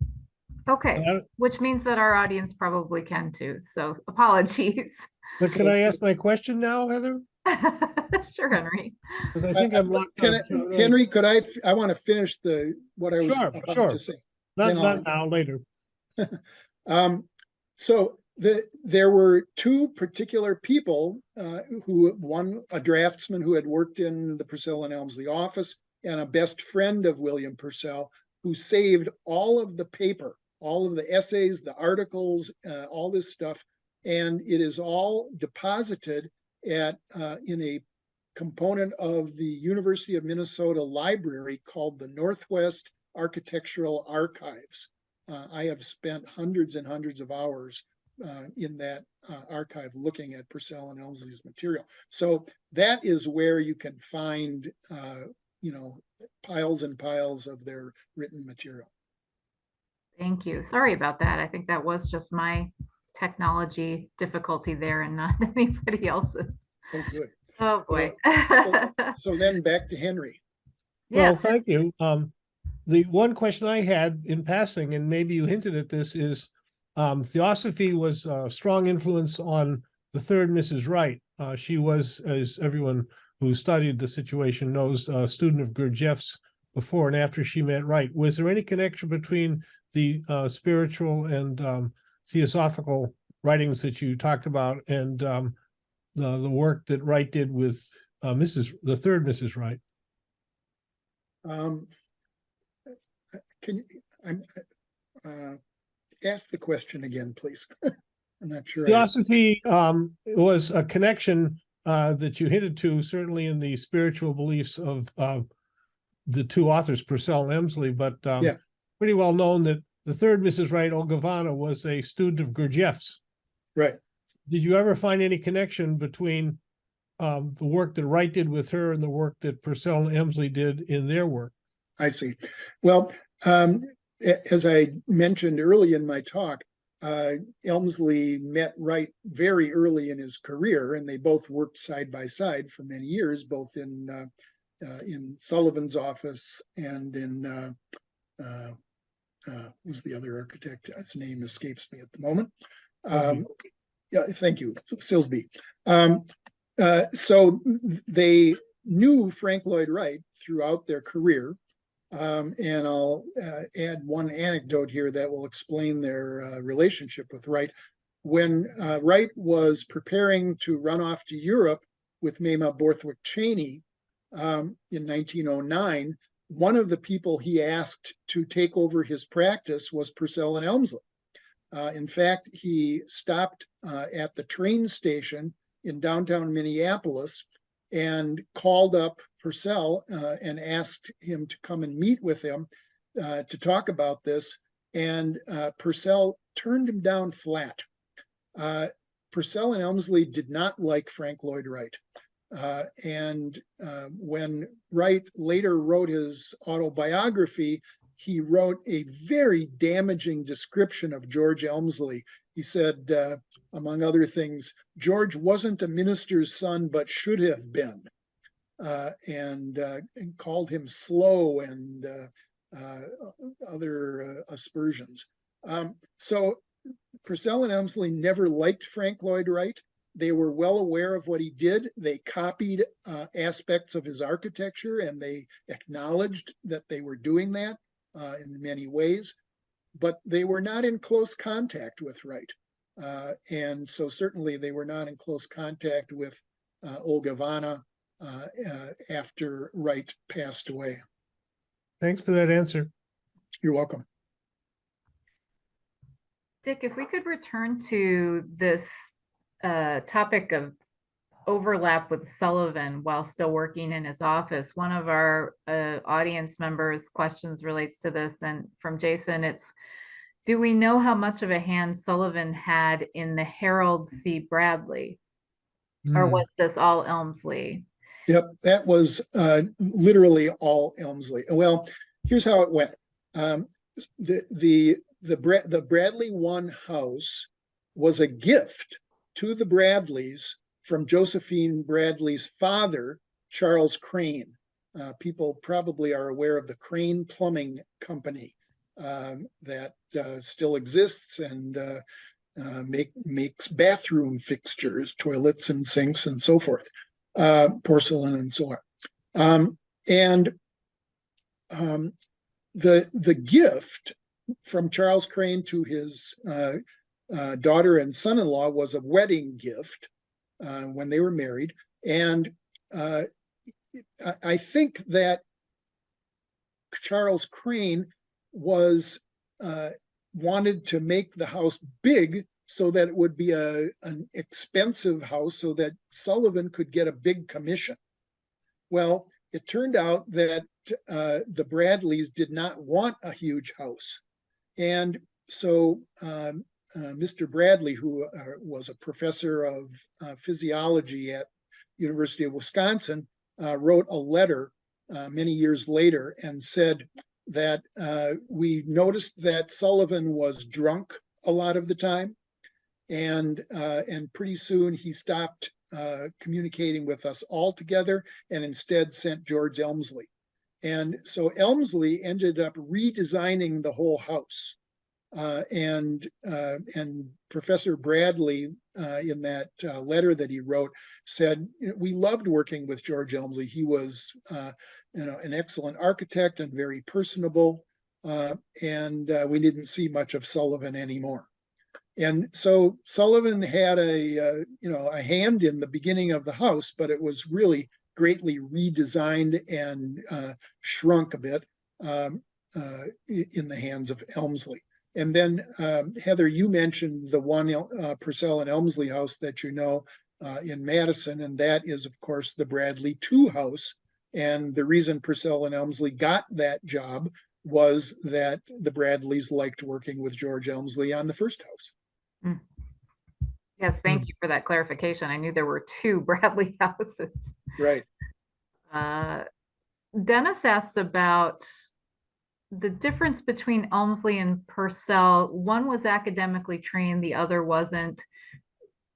okay. Uh, Which means that our audience probably can too. So apologies. But can I ask my question now, Heather? Sure, Henry. Because I think I'm locked Can on Q&A. Henry, I want to finish what I was Sure, about sure. to say. Not then I'll- now, later. So there were two particular people one a draftsman who had worked in the Purcell and Elmslie office, and a best friend of William Purcell, who saved all of the paper, all of the essays, the articles, all this stuff, and it is all deposited in a component of the University of Minnesota library called the Northwest Architectural Archives. I have spent hundreds and hundreds of hours in that archive looking at Purcell and Elmslie's material. So that is where you can find, piles and piles of their written material. Thank you. Sorry about that. I think that was just my technology difficulty there and not anybody else's. Oh, good. Oh, boy. So then back to Henry. Well, Yes. thank you. The one question I had in passing, and maybe you hinted at this, is Theosophy was a strong influence on the third Mrs. Wright. She was, as everyone who studied the situation knows, a student of Gurdjieff's before and after she met Wright. Was there any connection between the spiritual and theosophical writings that you talked about and the work that Wright did with the third Mrs. Wright? Can you ask the question again, please? I'm not sure. Theosophy was a connection that you hinted to, certainly in the spiritual beliefs of the two authors, Purcell and Elmslie, but Yeah. pretty well known that the third Mrs. Wright, Olga Vanna, was a student of Gurdjieff's. Right. Did you ever find any connection between the work that Wright did with her and the work that Purcell and Elmslie did in their work? I see. Well, as I mentioned early in my talk, Elmslie met Wright very early in his career, and they both worked side by side for many years, both in Sullivan's office and in who's the other architect? His name escapes me at the moment. Yeah, thank you, Silsby. So they knew Frank Lloyd Wright throughout their career. And I'll add one anecdote here that will explain their relationship with Wright. When Wright was preparing to run off to Europe with Mamah Borthwick Cheney in 1909, one of the people he asked to take over his practice was Purcell and Elmslie. In fact, he stopped at the train station in downtown Minneapolis and called up Purcell and asked him to come and meet with him to talk about this. And Purcell turned him down flat. Purcell and Elmslie did not like Frank Lloyd Wright. And when Wright later wrote his autobiography, he wrote a very damaging description of George Elmslie. He said, among other things, George wasn't a minister's son, but should have been, and called him slow and other aspersions. So Purcell and Elmslie never liked Frank Lloyd Wright. They were well aware of what he did. They copied aspects of his architecture, and they acknowledged that they were doing that in many ways, but they were not in close contact with Wright. And so certainly they were not in close contact with Olga Vanna after Wright passed away. Thanks for that answer. You're welcome. Dick, if we could return to this topic of overlap with Sullivan while still working in his office. One of our audience members' questions relates to this, and from Jason, it's, do we know how much of a hand Sullivan had in the Harold C. Bradley, or was this all Elmslie? Yep, that was literally all Elmslie. Well, here's how it went. The Bradley 1 house was a gift to the Bradleys from Josephine Bradley's father, Charles Crane. People probably are aware of the Crane Plumbing Company that still exists and makes bathroom fixtures, toilets and sinks and so forth, porcelain and so on. The gift from Charles Crane to his daughter and son-in-law was a wedding gift when they were married. And I think that Charles Crane was wanted to make the house big so that it would be an expensive house so that Sullivan could get a big commission. Well, it turned out that the Bradleys did not want a huge house. And so Mr. Bradley, who was a professor of physiology at University of Wisconsin, wrote a letter many years later and said that we noticed that Sullivan was drunk a lot of the time, and pretty soon he stopped communicating with us altogether and instead sent George Elmslie. And so Elmslie ended up redesigning the whole house. And Professor Bradley, in that letter that he wrote, said, we loved working with George Elmslie. He was an excellent architect and very personable, and we didn't see much of Sullivan anymore. And so Sullivan had a hand in the beginning of the house, but it was really greatly redesigned and shrunk a bit in the hands of Elmslie. And then, Heather, you mentioned the one Purcell and Elmslie house that you know in Madison, and that is, of course, the Bradley 2 house. And the reason Purcell and Elmslie got that job was that the Bradleys liked working with George Elmslie on the first house. Yes, thank you for that clarification. I knew there were 2 Bradley houses. Right. Dennis asked about the difference between Elmslie and Purcell. One was academically trained, the other wasn't.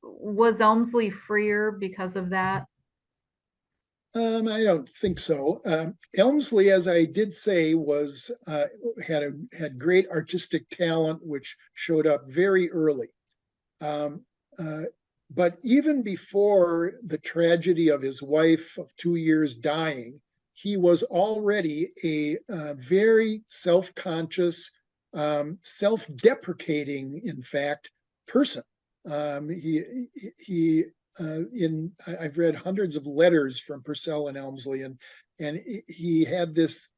Was Elmslie freer because of that? I don't think so. Elmslie, as I did say, was had great artistic talent, which showed up very early. But even before the tragedy of his wife of 2 years dying, he was already a very self-conscious, self-deprecating, in fact, person. I've read hundreds of letters from Purcell and Elmslie, and he had this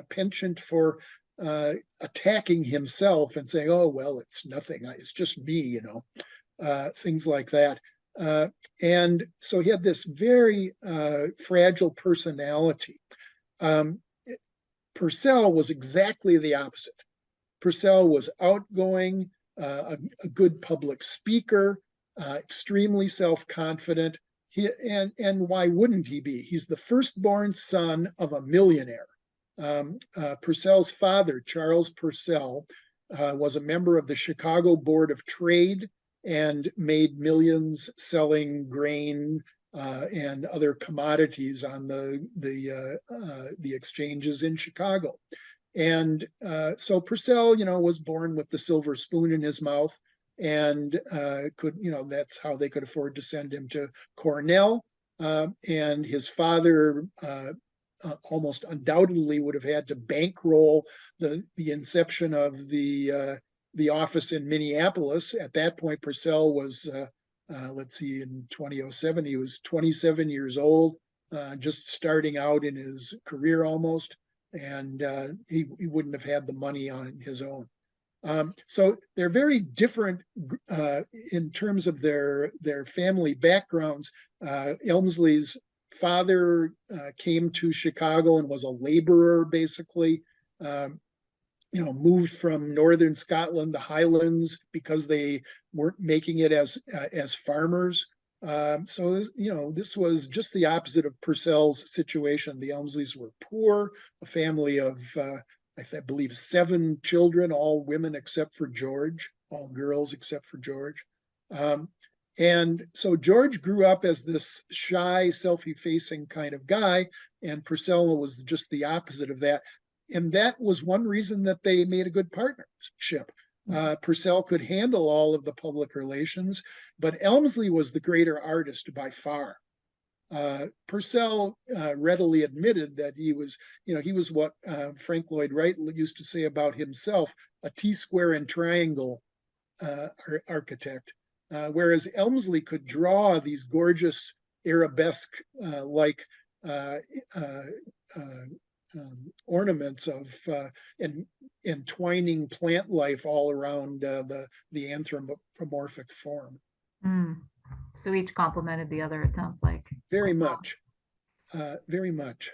penchant for attacking himself and saying, "Oh well, it's nothing. It's just me," things like that. And so he had this very fragile personality. Purcell was exactly the opposite. Purcell was outgoing, a good public speaker, extremely self-confident. And why wouldn't he be? He's the firstborn son of a millionaire. Purcell's father, Charles Purcell, was a member of the Chicago Board of Trade and made millions selling grain and other commodities on the exchanges in Chicago. And so Purcell, was born with the silver spoon in his mouth, and that's how they could afford to send him to Cornell. And his father almost undoubtedly would have had to bankroll the inception of the office in Minneapolis. At that point, Purcell was, let's see, in 2007, he was 27 years old, just starting out in his career almost, and he wouldn't have had the money on his own. So they're very different in terms of their family backgrounds. Elmslie's father came to Chicago and was a laborer, basically. Moved from northern Scotland, the Highlands, because they weren't making it as farmers. So this was just the opposite of Purcell's situation. The Elmslies were poor, a family of I believe 7 children, all women except for George, all girls except for George. And so George grew up as this shy, self-effacing kind of guy, and Purcell was just the opposite of that. And that was one reason that they made a good partnership. Purcell could handle all of the public relations, but Elmslie was the greater artist by far. Purcell readily admitted that he was what Frank Lloyd Wright used to say about himself, a T-square and triangle architect, whereas Elmslie could draw these gorgeous arabesque like ornaments of entwining plant life all around the anthropomorphic form. So each complemented the other, it sounds like. Very much. Very much.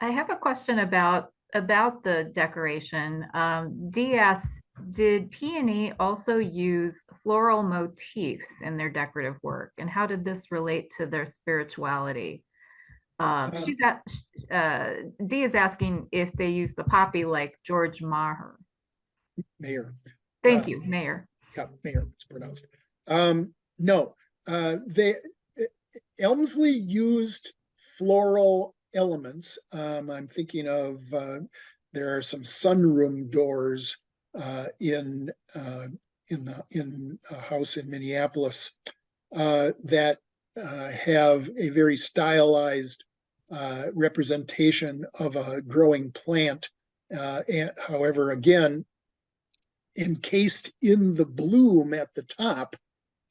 I have a question about the decoration. DS, did P&E also use floral motifs in their decorative work? And how did this relate to their spirituality? D is asking if they use the poppy like George Maher. Mayer. Thank you, Mayer. Yeah, Mayer, it's pronounced. No, Elmslie used floral elements. I'm thinking of there are some sunroom doors in a house in Minneapolis that have a very stylized representation of a growing plant. However, again, encased in the bloom at the top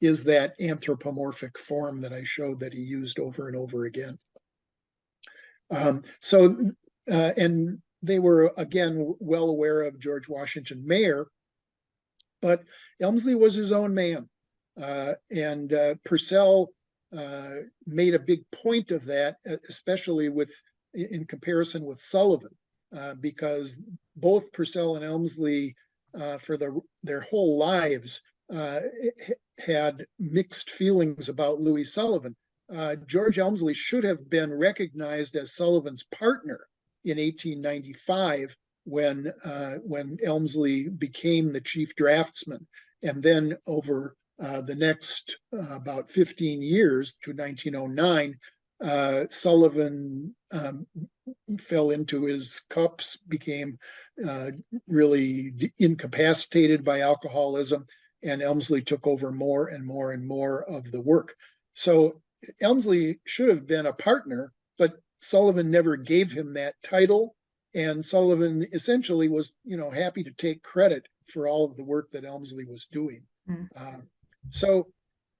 is that anthropomorphic form that I showed that he used over and over again. And they were, again, well aware of George Washington Mayer, but Elmslie was his own man. And Purcell made a big point of that, especially in comparison with Sullivan, because both Purcell and Elmslie, for their whole lives, had mixed feelings about Louis Sullivan. George Elmslie should have been recognized as Sullivan's partner in 1895 when Elmslie became the chief draftsman, and then over the next about 15 years to 1909, Sullivan fell into his cups, became really incapacitated by alcoholism, and Elmslie took over more and more and more of the work. So Elmslie should have been a partner, but Sullivan never gave him that title, and Sullivan essentially was, happy to take credit for all of the work that Elmslie was doing. So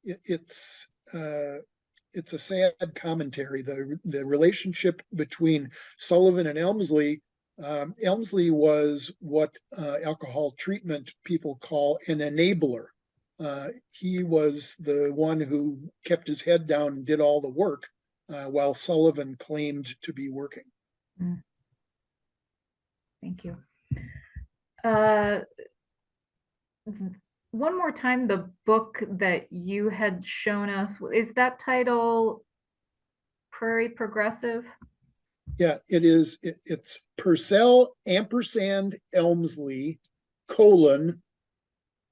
it's a sad commentary. The relationship between Sullivan and Elmslie. Elmslie was what alcohol treatment people call an enabler. He was the one who kept his head down and did all the work, while Sullivan claimed to be working. Thank you. One more time, the book that you had shown us, is that title Prairie Progressive? Yeah, it is. It's Purcell &Elmslie :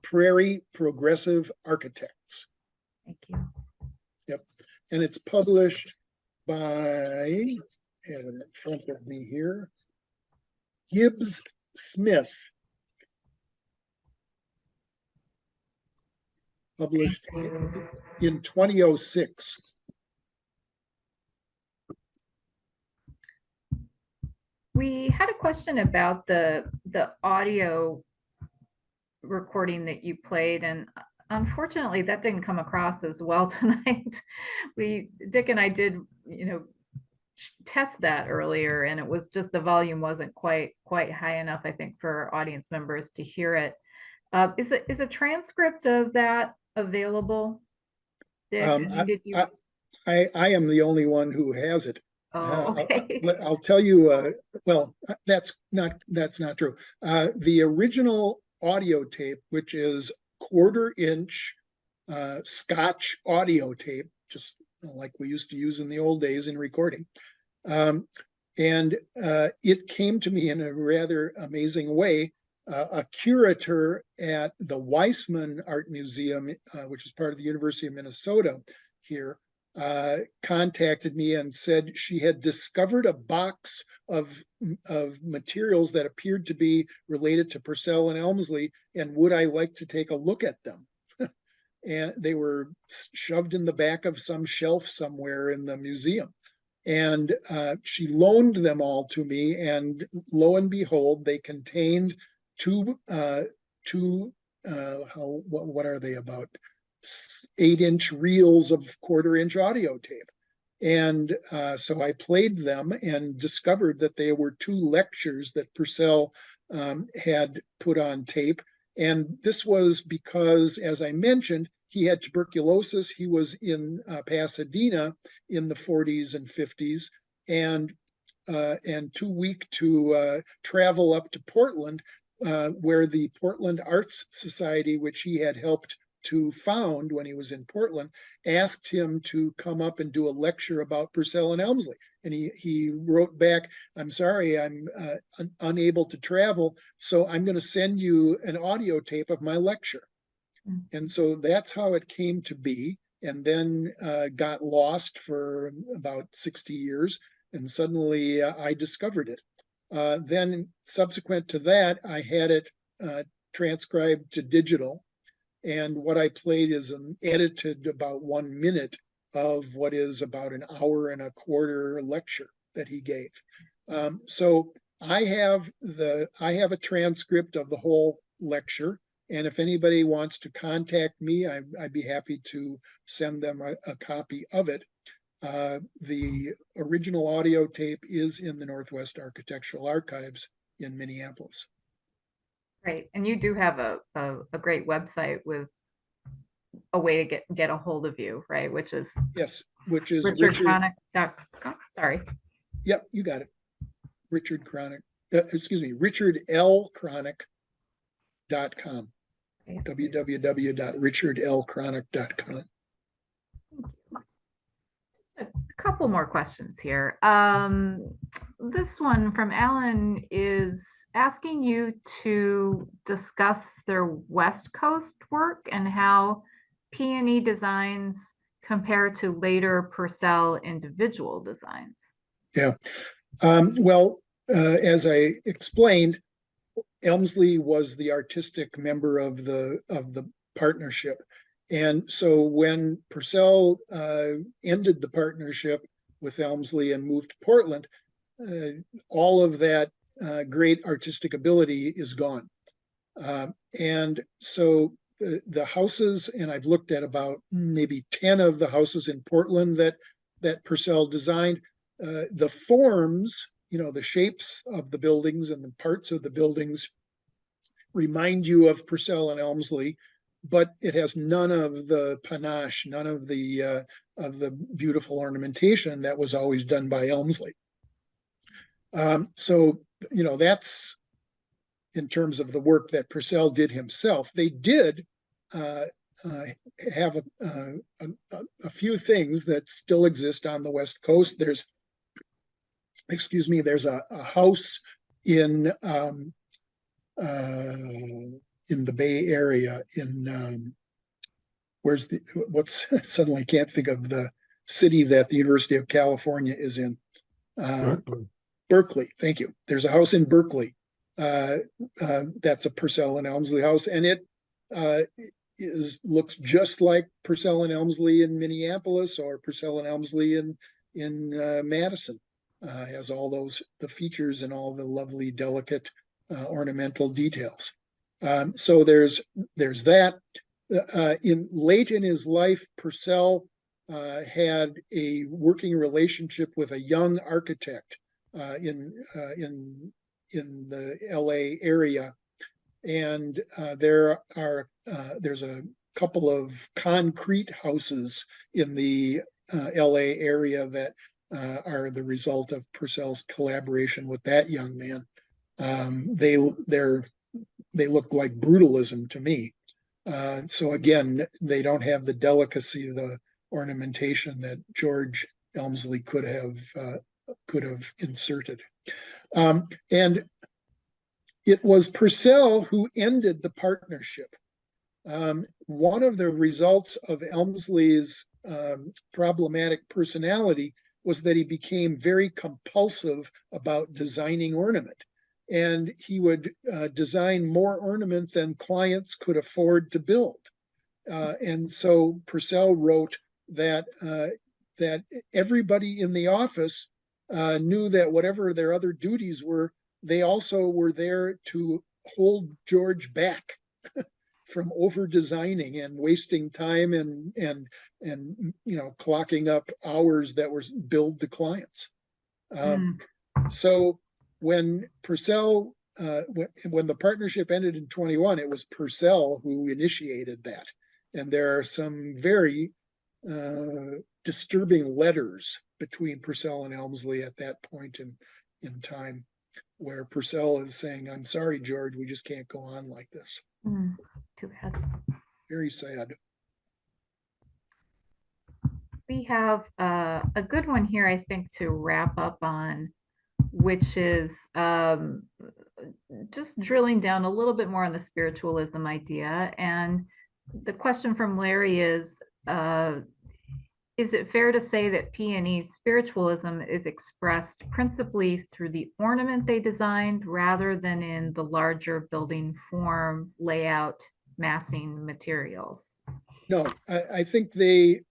Prairie Progressive Architects. Thank you. Yep. And it's published by, I have it in front of me here, Gibbs Smith. Published in 2006. We had a question about the audio recording that you played, and unfortunately that didn't come across as well tonight. Dick and I did, test that earlier, and it was just the volume wasn't quite high enough, I think, for audience members to hear it. Is a transcript of that available? Dick, I am the only one who has it. Oh, okay. I'll tell you. Well, that's not true. The original audio tape, which is 1/4-inch Scotch audio tape, just like we used to use in the old days in recording, and it came to me in a rather amazing way. A curator at the Weissman Art Museum, which is part of the University of Minnesota here, contacted me and said she had discovered a box of materials that appeared to be related to Purcell and Elmslie, and would I like to take a look at them? And they were shoved in the back of some shelf somewhere in the museum. And she loaned them all to me, and lo and behold, they contained what are they, about 8-inch reels of 1/4-inch audio tape. And so I played them and discovered that they were 2 lectures that Purcell had put on tape. And this was because, as I mentioned, he had tuberculosis. He was in Pasadena in the 40s and 50s, and too weak to travel up to Portland, where the Portland Arts Society, which he had helped to found when he was in Portland, asked him to come up and do a lecture about Purcell and Elmslie. And he wrote back, "I'm sorry, I'm unable to travel, so I'm going to send you an audio tape of my lecture." And so that's how it came to be, and then got lost for about 60 years, and suddenly I discovered it. Then subsequent to that, I had it transcribed to digital. And what I played is an edited about 1 minute of what is about an 1.25 hour lecture that he gave. So I have a transcript of the whole lecture. And if anybody wants to contact me, I'd be happy to send them a copy of it. The original audio tape is in the Northwest Architectural Archives in Minneapolis. Great. And you do have a great website with a way to get a hold of you, right? Which is richardkronick.com. Sorry. Yep, you got it. Richard Kronick. RichardLKronick.com. Okay. www.richardlkronick.com. A couple more questions here. This one from Alan is asking you to discuss their West Coast work and how P&E designs compare to later Purcell individual designs. Yeah. Well, as I explained, Elmslie was the artistic member of the partnership. And so when Purcell ended the partnership with Elmslie and moved to Portland, all of that great artistic ability is gone. And so the houses, and I've looked at about maybe 10 of the houses in Portland that Purcell designed, the forms, the shapes of the buildings and the parts of the buildings remind you of Purcell and Elmslie, but it has none of the panache, none of the beautiful ornamentation that was always done by Elmslie. So that's in terms of the work that Purcell did himself. They did have a few things that still exist on the West Coast. There's a house in the Bay Area suddenly can't think of the city that the University of California is in. Berkeley. Berkeley, thank you. There's a house in Berkeley That's a Purcell and Elmslie house, and it looks just like Purcell and Elmslie in Minneapolis or Purcell and Elmslie in Madison. Has all the features and all the lovely, delicate ornamental details. So there's that. Late in his life, Purcell had a working relationship with a young architect in the LA area, and there's a couple of concrete houses in the LA area that are the result of Purcell's collaboration with that young man. They look like brutalism to me. So again, they don't have the delicacy, the ornamentation that George Elmslie could have inserted. And it was Purcell who ended the partnership. One of the results of Elmslie's problematic personality was that he became very compulsive about designing ornament. And he would design more ornament than clients could afford to build. And so Purcell wrote that everybody in the office knew that whatever their other duties were, they also were there to hold George back from over designing and wasting time and clocking up hours that were billed to clients. So when Purcell, when the partnership ended in 21, it was Purcell who initiated that. And there are some very disturbing letters between Purcell and Elmslie at that point in time, where Purcell is saying, "I'm sorry, George, we just can't go on like this." Too bad. Very sad. We have a good one here, I think, to wrap up on, which is just drilling down a little bit more on the spiritualism idea. And the question from Larry is it fair to say that P&E's spiritualism is expressed principally through the ornament they designed rather than in the larger building form, layout, massing materials? No, I think they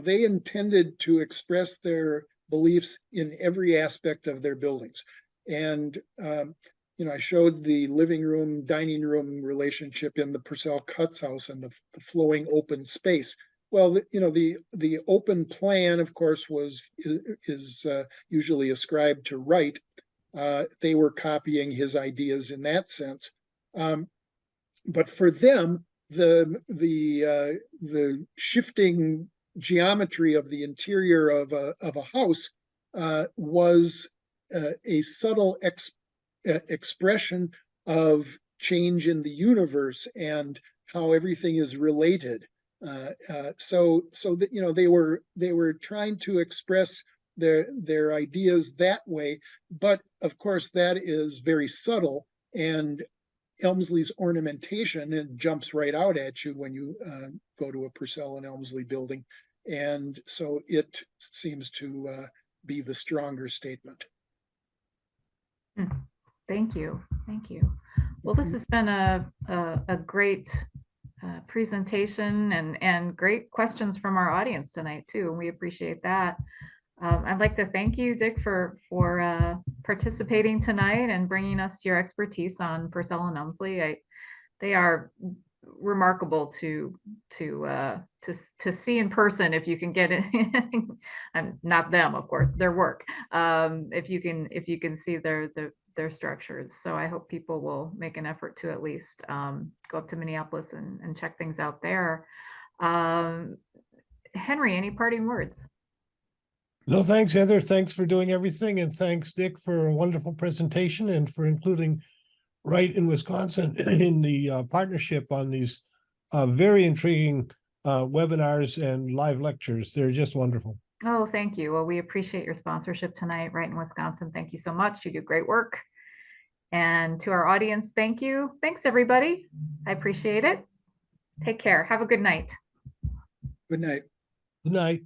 intended to express their beliefs in every aspect of their buildings. And, I showed the living room, dining room relationship in the Purcell Cuts house and the flowing open space. Well, the open plan, of course, is usually ascribed to WRIGHT. They were copying his ideas in that sense. But for them, the shifting geometry of the interior of a house was a subtle expression of change in the universe and how everything is related. So that they were trying to express their ideas that way, but of course that is very subtle, and Elmslie's ornamentation, it jumps right out at you when you go to a Purcell and Elmslie building, and so it seems to be the stronger statement. Thank you. Well, this has been a great presentation and great questions from our audience tonight too, and we appreciate that. I'd like to thank you, Dick, for participating tonight and bringing us your expertise on Purcell and Elmslie. They are remarkable to see in person if you can get it. And not them, of course, their work. If you can see their structures. So I hope people will make an effort to at least go up to Minneapolis and check things out there. Henry, any parting words? No, thanks, Heather. Thanks for doing everything. And thanks, Dick, for a wonderful presentation and for including WRIGHT in Wisconsin in the partnership on these very intriguing webinars and live lectures. They're just wonderful. Oh, thank you. Well, we appreciate your sponsorship tonight, WRIGHT in Wisconsin. Thank you so much. You do great work. And to our audience, thank you. Thanks, everybody. I appreciate it. Take care. Have a good night. Good night. Good night.